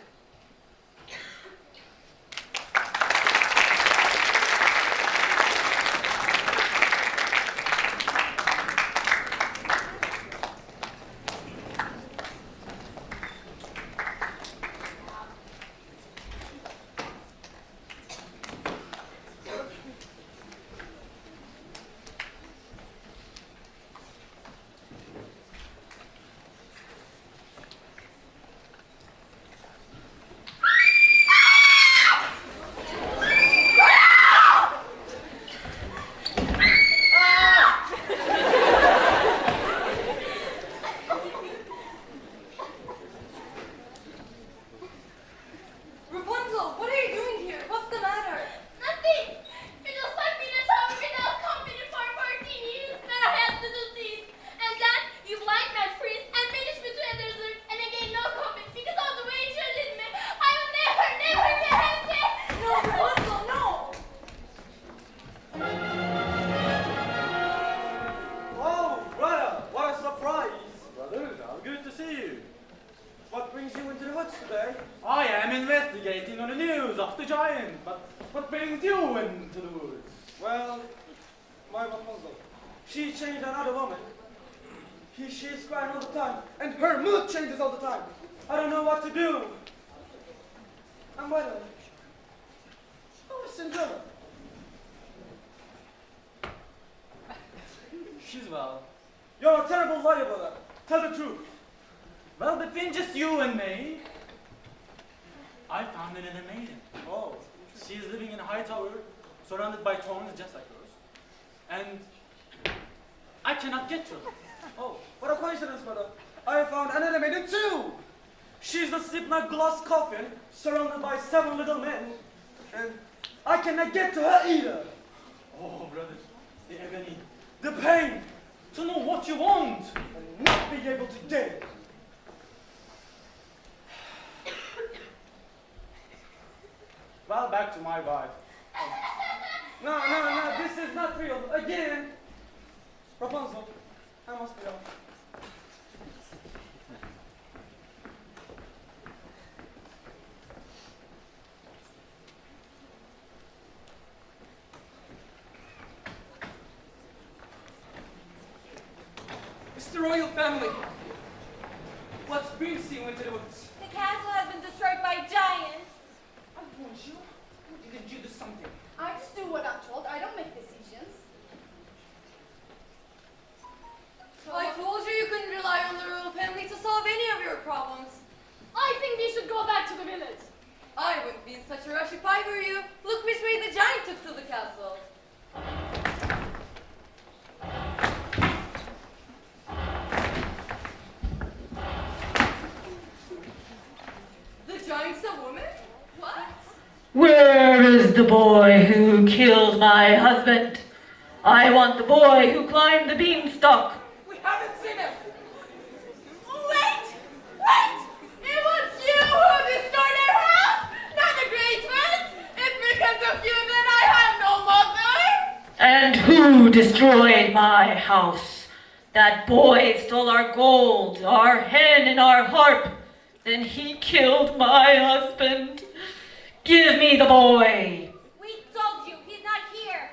to the woods today? I am investigating on the news of the giant. But what brings you into the woods? Well, my Rapunzel. She changed another woman. She's crying all the time, and her mood changes all the time. I don't know what to do. And by the way, how is Cinderella? She's well. You're a terrible liar, brother. Tell the truth. Well, between just you and me, I found an maiden. Oh. She is living in a high tower, surrounded by thorns just like yours. And I cannot get to her. Oh, what a coincidence, brother. I found another maiden too. She's asleep in a glass coffin, surrounded by 7 little men. And I cannot get to her either. Oh, brother, the agony, The pain, to know what you want. and not be able to get it. Well, back to my wife. No, this is not real. Again. Rapunzel, I must be off. It's the royal family. What brings you into the woods? The castle has been destroyed by giants. I warned you. Didn't you do something? I just do what I'm told. I don't make decisions. I told you you couldn't rely on the royal family to solve any of your problems. I think we should go back to the village. I wouldn't be in such a rush if I were you. Look which way the giant took to the castle. The giant's a woman? What? Where is the boy who killed my husband? I want the boy who climbed the beanstalk. We haven't seen him. Wait! It was you who destroyed our house, not the great ones! It's because of you that I have no mother! And who destroyed my house? That boy stole our gold, our hen, and our harp. Then he killed my husband. Give me the boy. We told you, he's not here.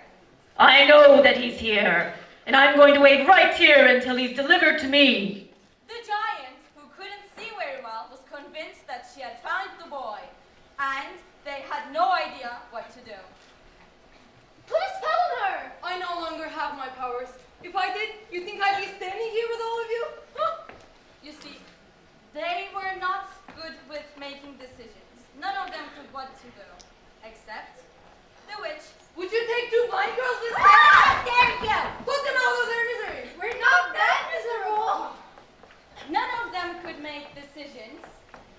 I know that he's here, and I'm going to wait right here until he's delivered to me. The giant, who couldn't see very well, was convinced that she had found the boy, and they had no idea what to do. Put a spell on her. I no longer have my powers. If I did, you think I'd be standing here with all of you? You see, they were not good with making decisions. None of them could what to do, except the witch. Would you take 2 blind girls instead? How dare you! Put them out of their misery! We're not that miserable! None of them could make decisions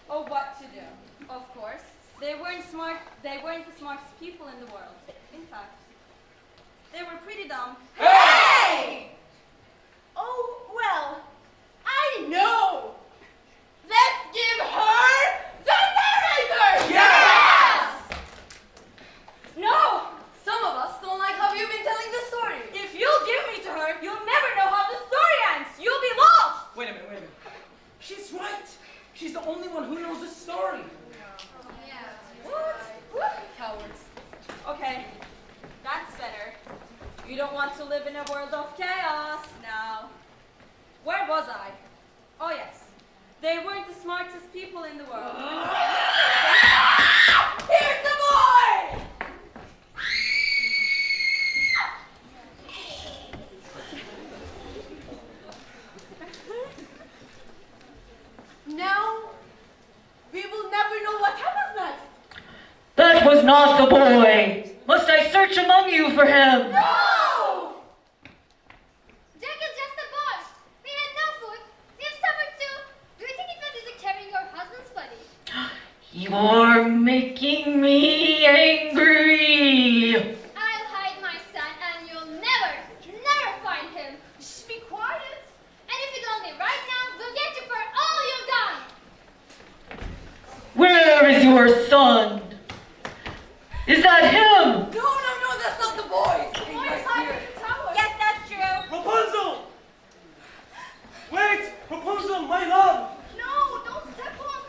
of what to do. Of course, they weren't smart. They weren't the smartest people in the world. In fact, they were pretty dumb. Hey! Oh, well, I know! Let's give her the narrator! Yes! No! Some of us don't like how you've been telling the story. If you'll give me to her, you'll never know how the story ends. You'll be lost. Wait a minute. She's right. She's the only one who knows the story. What? Cowards. Okay, that's better. You don't want to live in a world of chaos now. Where was I? Oh yes, they weren't the smartest people in the world. Here's the boy! Now, we will never know what happens next. That was not the boy. Must I search among you for him? No! Jack is just a boy. We had no food. We have suffered too. Do you think it was easy carrying your husband's body? You're making me angry. I'll hide my son and you'll never find him. Shh, be quiet. And if you don't leave right now, we'll get you for all you've done. Where is your son? Is that him? No, that's not the boy. The boy is hiding in the tower. Yes, that's true. Rapunzel! Wait! Rapunzel, my love! No, don't step on.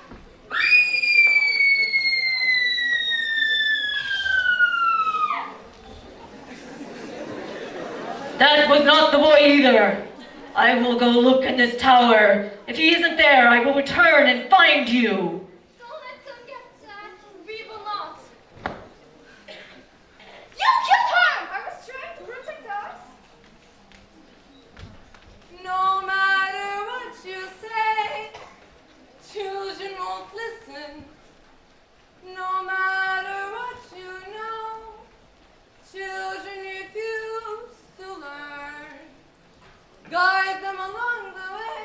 That was not the boy either. I will go look in this tower. If he isn't there, I will return and find you. Don't let them get Jack. We will not. You killed her! I was trying to protect us. No matter what you say, children won't listen. No matter what you know, children refuse to learn. Guide them along the way,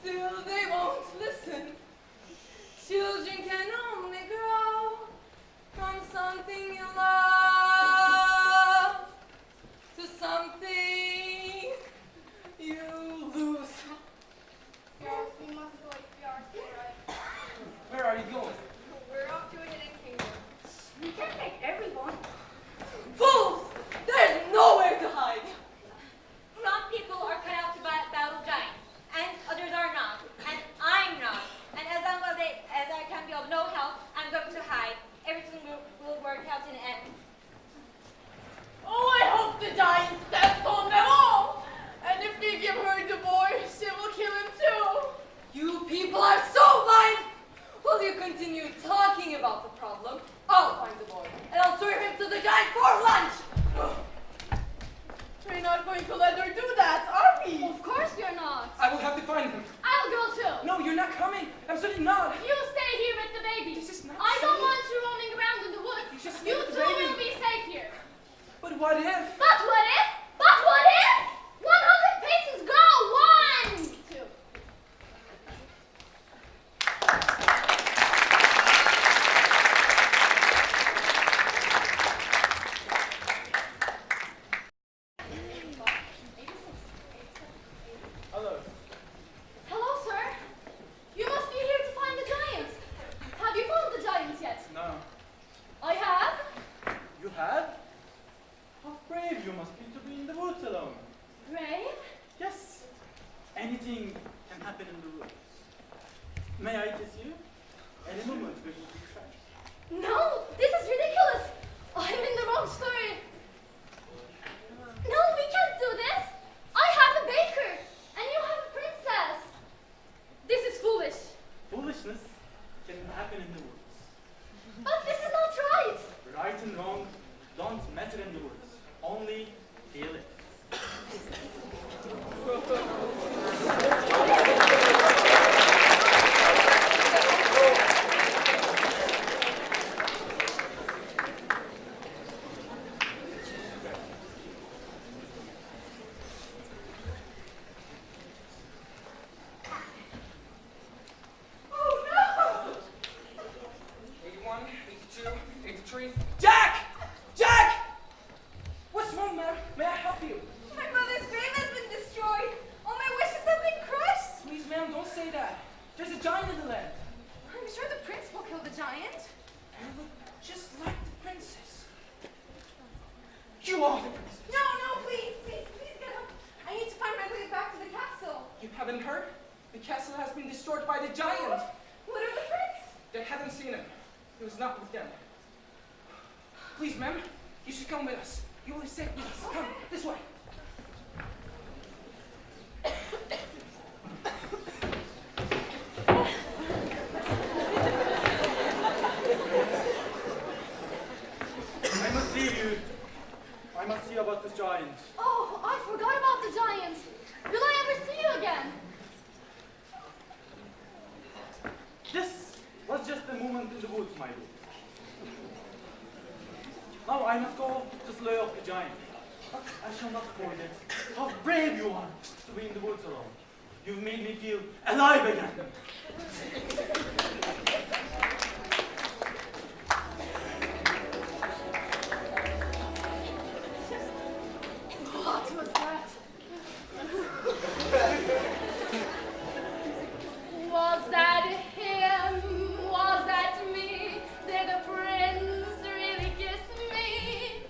still they won't listen. Children can only grow from something you love to something you lose. Yes, we must go if we are still right. Where are you going? We're off to a hidden kingdom. We can't take everyone. Fools! There's nowhere to hide. Some people are cut out to battle giants, and others are not, and I'm not. And as long as I can be of no help, I'm going to hide. Everything will work out in the end. Oh, I hope the giant steps on them all. And if we give her the boy, she will kill him too. You people are so blind! Will you continue talking about the problem? I'll find the boy, and I'll serve him to the giant for lunch! We're not going to let her do that, are we? Of course you're not. I will have to find him. I'll go too. No, you're not coming. Absolutely not. You stay here with the baby. This is not I don't safe. want you roaming around in the woods. You just stay You with two the baby. will be safe here. But what if? But what if? But what if? 100 paces go. 1, 2. Hello. Hello, sir. You must be here to find the giant. Have you found the giant yet? No. I have. You have? How brave you must be to be in the woods alone. Brave? Yes. Anything can happen in the woods. May I kiss you? Any moment we will be friends. No, this is ridiculous. I'm in the wrong story. No, we can't do this. I have a baker, and you have a princess. This is foolish. Foolishness can happen in the woods. But this is not right. Right and wrong don't matter in the woods. Only feelings. Oh no! 81, 82, 83. Jack! Jack! What's wrong, ma'am? May I help you? My mother's grave has been destroyed. All my wishes have been crushed. Please, ma'am, don't say that. There's a giant in the land. I'm sure the prince will kill the giant. You look just like the princess. You are the princess. No, please get up. I need to find my way back to the castle. You haven't heard? The castle has been destroyed by the giant. What of the prince? They haven't seen him. He was not with them. Please, ma'am, you should come with us. You will be safe with us. Come, this way. I must see you. I must see about this giant. Oh, I forgot about the giant. Will I ever see you again? This was just a moment in the woods, my lord. Now I must go to slay off the giant. But I shall not forget how brave you are to be in the woods alone. You've made me feel alive again. What was that? Was that him? Was that me? Did the prince really kiss me?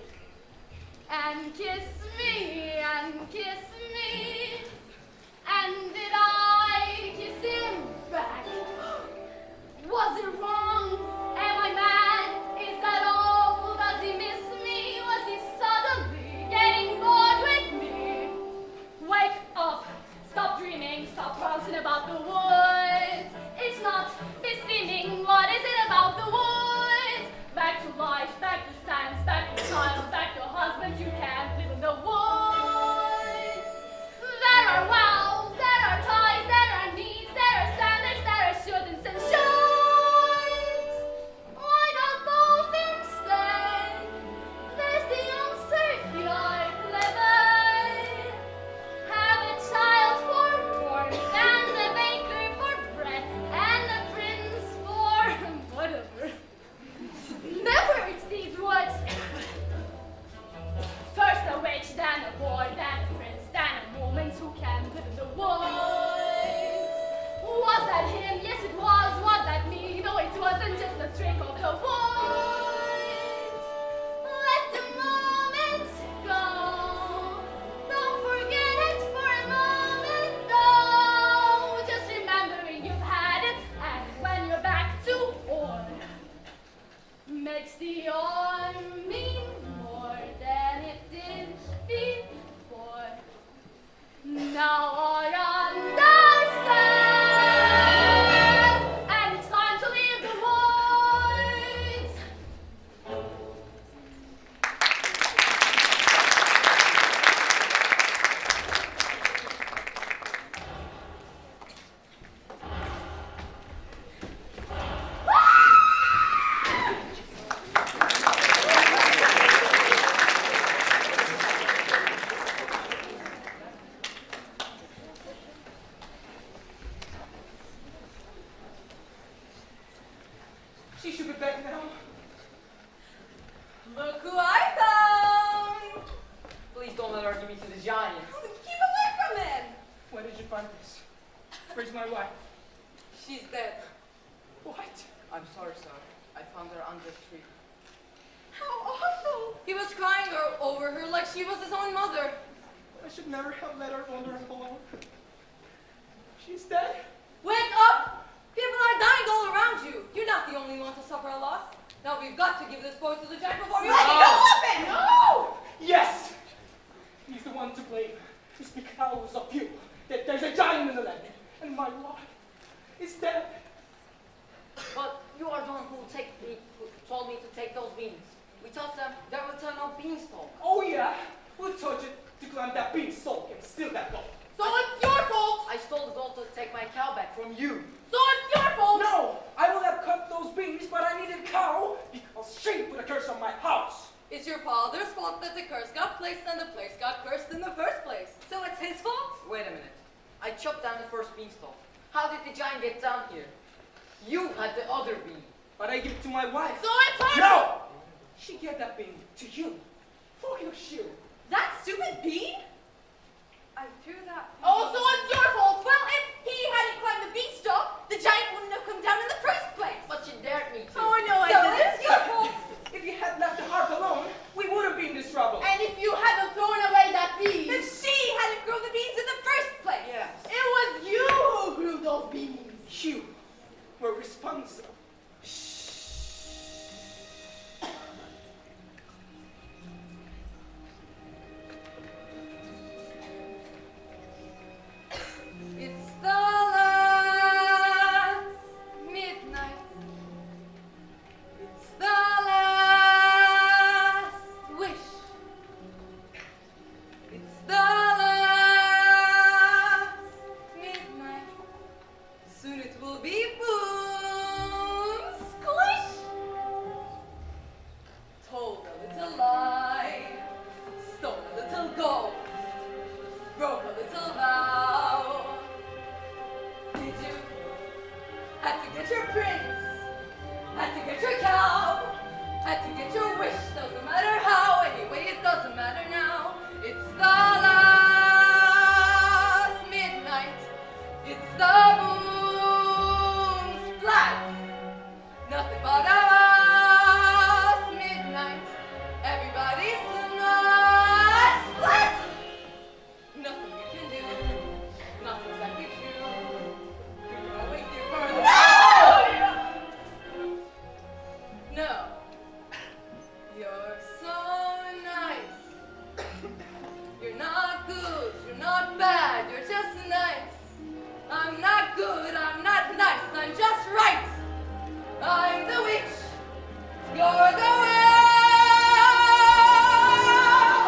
And kiss me, and kiss me. And did I kiss him back? She should be back now. Look who I found! Please don't let her give me to the giant. Keep away from him! Where did you find this? Where's my wife? She's dead. What? I'm sorry, sir. I found her under the tree. How awful! He was crying over her like she was his own mother. I should never have let her wander alone. She's dead. Wake up! People are dying all around you. You're not the only one to suffer a loss. Now we've got to give this boy to the giant before we let it go open! No! Yes! He's the one to blame. It's because of you that there's a giant in the land. And my wife is dead. But you are the one who told me to take those beans. We thought them there was no beanstalk. Oh yeah? Who told you to climb that beanstalk and steal that gold? So it's your fault! I stole the gold to take my cow back from you. So it's your fault! No! I would have cut those beans, but I needed cow because she put a curse on my house. It's your father's fault that the curse got placed and the place got cursed in the first place. So it's his fault? Wait a minute. I chopped down the first beanstalk. How did the giant get down here? You had the other bean. But I give it to my wife. So it's her No! She gave that bean to you. For your shoe. That stupid bean? I threw that. Oh, so it's your fault! Well, if he hadn't climbed the beanstalk, the giant wouldn't have come down in the first place! But you dared me to. Oh, no, I So didn't. it's your fault. If you had left the harp alone, we wouldn't be in this trouble. And if you hadn't thrown away that bean, If she hadn't grown the beans in the first place. Yes. it was you who grew those beans! You were responsible. It's the last midnight. It's the last wish. It's the last midnight. Soon it will be boom, squish. Told a little lie, stole a little gold, broke a little vow. Did you? Had to get your prince, had to get your cow, had to get your wish, doesn't matter how, anyway it doesn't matter now. It's the last midnight, it's the boom splat. Nothing but a last midnight, everybody's tonight splat. Nothing you can do, not exactly true. You're always here for the No! You're so nice. You're not good, you're not bad, you're just nice. I'm not good, I'm not nice, I'm just right. I'm the witch, you're the witch.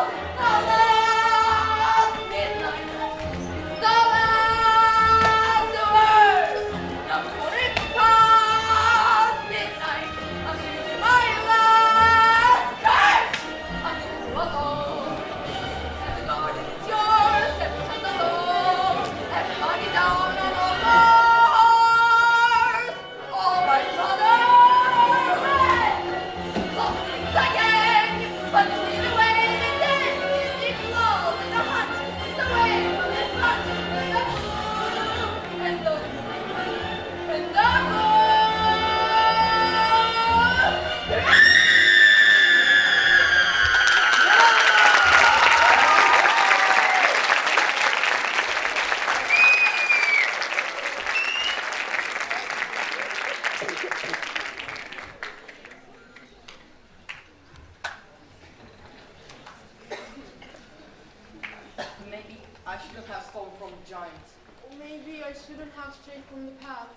It's the last midnight. It's the last word. Now for it's past midnight. I'm giving my last curse. I'm leaving you alone. And the garden is yours. Everyone's alone. Everybody down on all fours. All right, brother. Lost things again. But you see the way they did. It flows in the hunt. It's the way from this hunt. And the moon. And the moon. Maybe I shouldn't have stolen from the giant. Maybe I shouldn't have strayed from the path.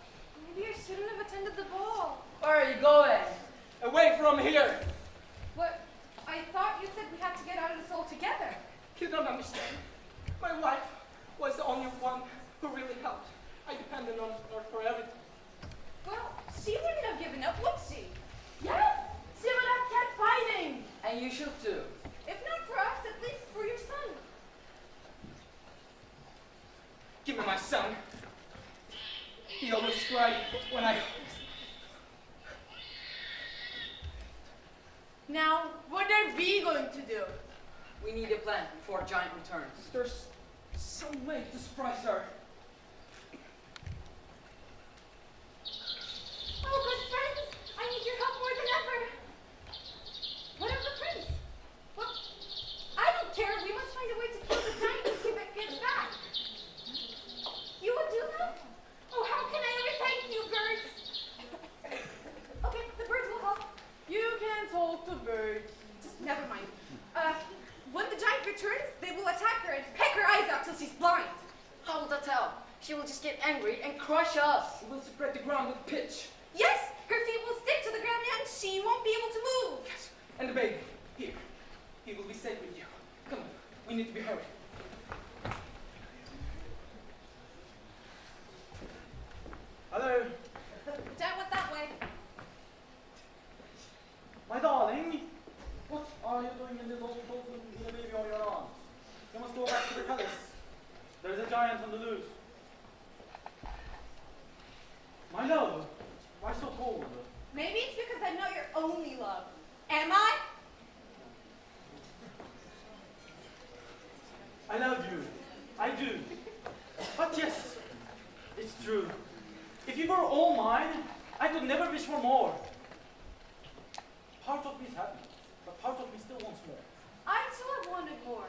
Maybe I shouldn't have attended the ball. Where are you going? Away from here. What? I thought you said we had to get out of this altogether. You don't understand. My wife was the only one who really helped. I depended on her for everything. Well, she wouldn't have given up, would she? Yes, she would have kept fighting. And you should too. If not for us, at least for your son. Give me my son. He always cried when I Now, what are we going to do? We need a plan before Giant returns. There's some way to surprise her. Oh, good friends, I need your help more than ever. What of the prince? Well, I don't care. We must find a way to kill the giant before it gets back. You would do that? Oh, how can I ever thank you, birds? Okay, the birds will help. You can talk to birds. Just never mind. When the giant returns, they will attack her and peck her eyes out till she's blind. How will that tell? She will just get angry and crush us. We'll spread the ground with pitch. Yes, her feet will stick to the ground and she won't be able to move. Yes. And the baby, here. He will be safe with you. Come on, we need to be hurried. Hello, The giant went that way. my darling. What are you doing in this hospital with a baby on your arms? You must go back to the palace. There's a giant on the loose. My love, why so cold? Maybe it's because I know your only love. Am I? I love you. I do. But yes, it's true. If you were all mine, I could never wish for more. Part of me is happy, but part of me still wants more. I too have wanted more.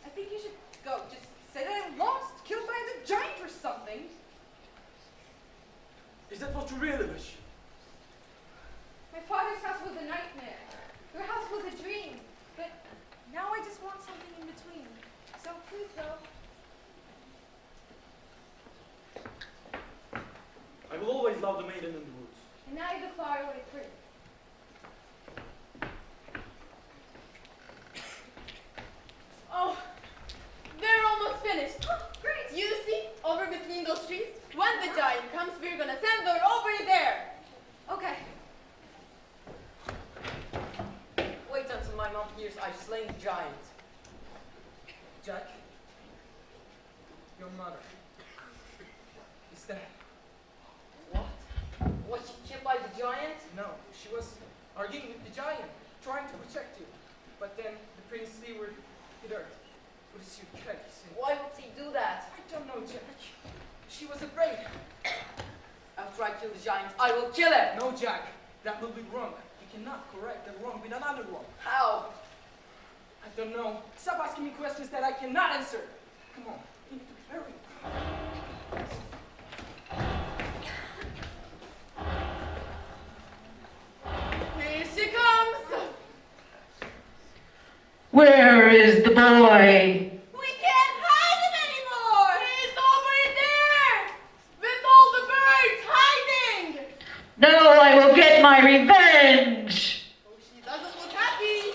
I think you should go. Just say that I lost, killed by the giant or something. Is that what you really wish? My father's house was a nightmare. Your house was a dream. But now I just want something in between. So please go. I will always love the maiden in the woods. And now you're the faraway prince. Oh, they're almost finished. Great. You see, over between those trees, when the giant comes, we're gonna send her over there. Okay. Wait until my mom hears I've slain the giant. Jack, your mother is dead. What? Was she killed by the giant? No, she was arguing with the giant, trying to protect you. But then the prince Leeward hit her with his suitcase. Why would he do that? I don't know, Jack. She was afraid. After I kill the giant, I will kill him! No, Jack, that will be wrong. You cannot correct the wrong with another wrong. How? I don't know. Stop asking me questions that I cannot answer. Come on, you need to be hurry. Here she comes. Where is the boy? We can't hide him anymore. He's over there with all the birds hiding. No, I will get my revenge. Oh, she doesn't look happy.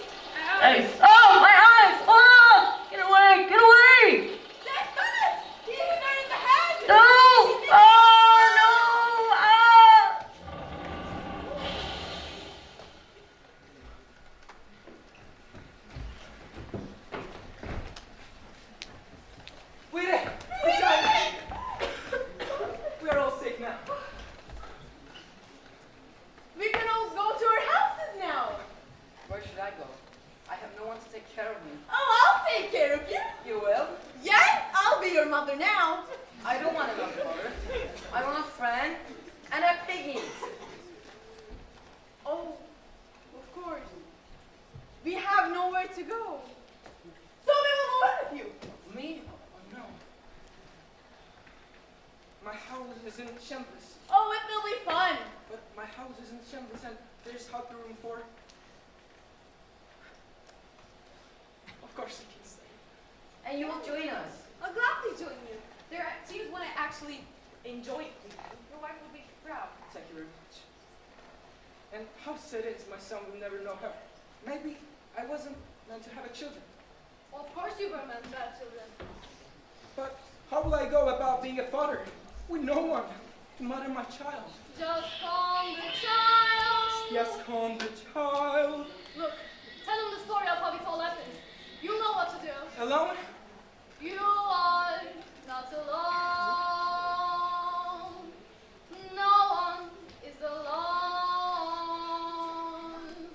Oh, my eyes! Oh, get away! Get away! That's it. He hit her in the head. No! Oh, no! Ah! Wait it! The giant! We are all safe now. We can all go to our houses now. Where should I go? I have no one to take care of me. Oh, I'll take care of you. You will? Yes, I'll be your mother now. I don't want another mother. I want a friend and a piggy. Oh, of course. We have nowhere to go. So we will go with you. Me? Oh, no. My house is in shambles. Oh, it will be fun. But my house is in shambles and there's hardly room for... Of course I can stay. And you will join us. I'll gladly join you. There are scenes when I actually enjoy it. Your wife will be proud. Thank you very much. And how sad it is my son will never know her. Maybe I wasn't meant to have a children. Well, of course you were meant to have children. But how will I go about being a father with no one to mother my child? Just calm the child. Yes, calm the child. Look, tell him the story of how it all happened. You know what to do. Alone? You are not alone. No one is alone.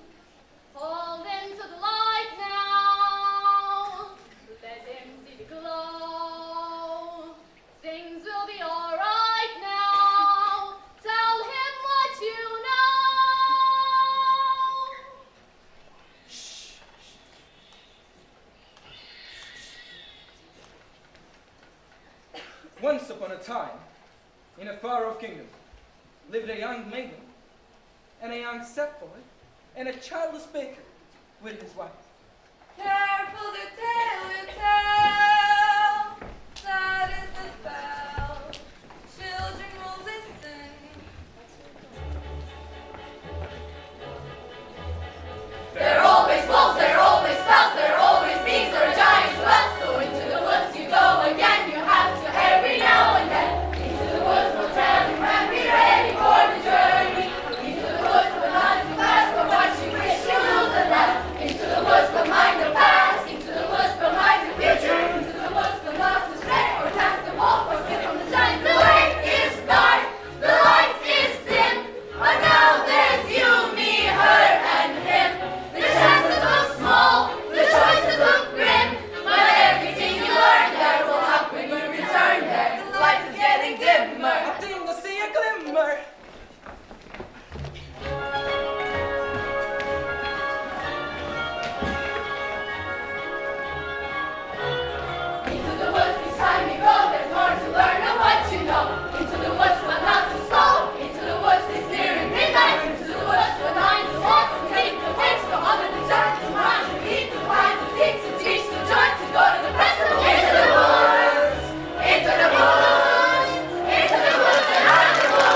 Once upon a time, in a far-off kingdom, lived a young maiden, and a young stepboy, and a childless baker with his wife. Careful the tale you tell, that is the spell. Children will listen. There are always wolves, there are always spells, there are always beasts or giants dwell. So into the woods you go again, you have to every now and then. Into the woods we'll tell you when we're ready for the journey. Into the woods but not too fast, but what you wish you lose at last. Into the woods but mind the past, into the woods but mind the future. Into the woods but not to stray or tempt the wolf or steal from the giant. The way is dark, the light is dim, but now there's you, me, her, and him. The chances look small, the choices look grim, but everything you learn there will help when you return there. The light is getting dimmer. I think I see a glimmer. Into the woods each time you go, there's more to learn of what you know. Into the woods but not too slow, into the woods it's near midnight. Into the woods but not to walk, to take the pace, go on the journey, to run, to eat, to find, to teach, to join, to go to the festival. Into the woods, into the woods, into the woods and out of the woods.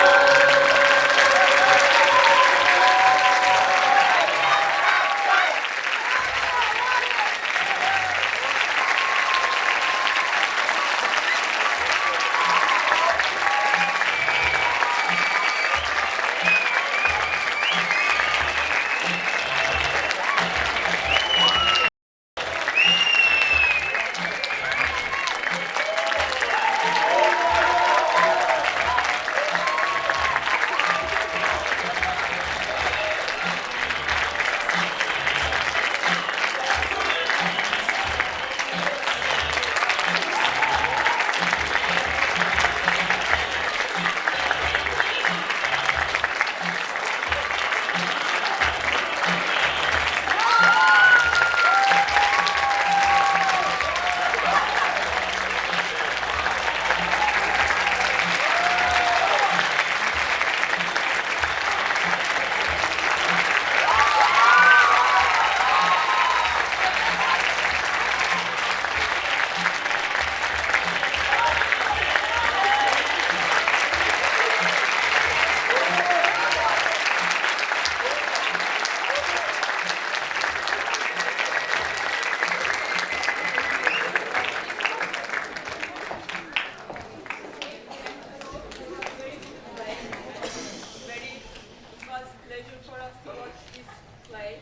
It was a pleasure for us to watch this play.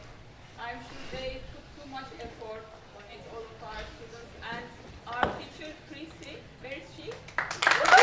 I'm sure they put too much effort on it, all of our students, and our teacher, Chrissy, where is she?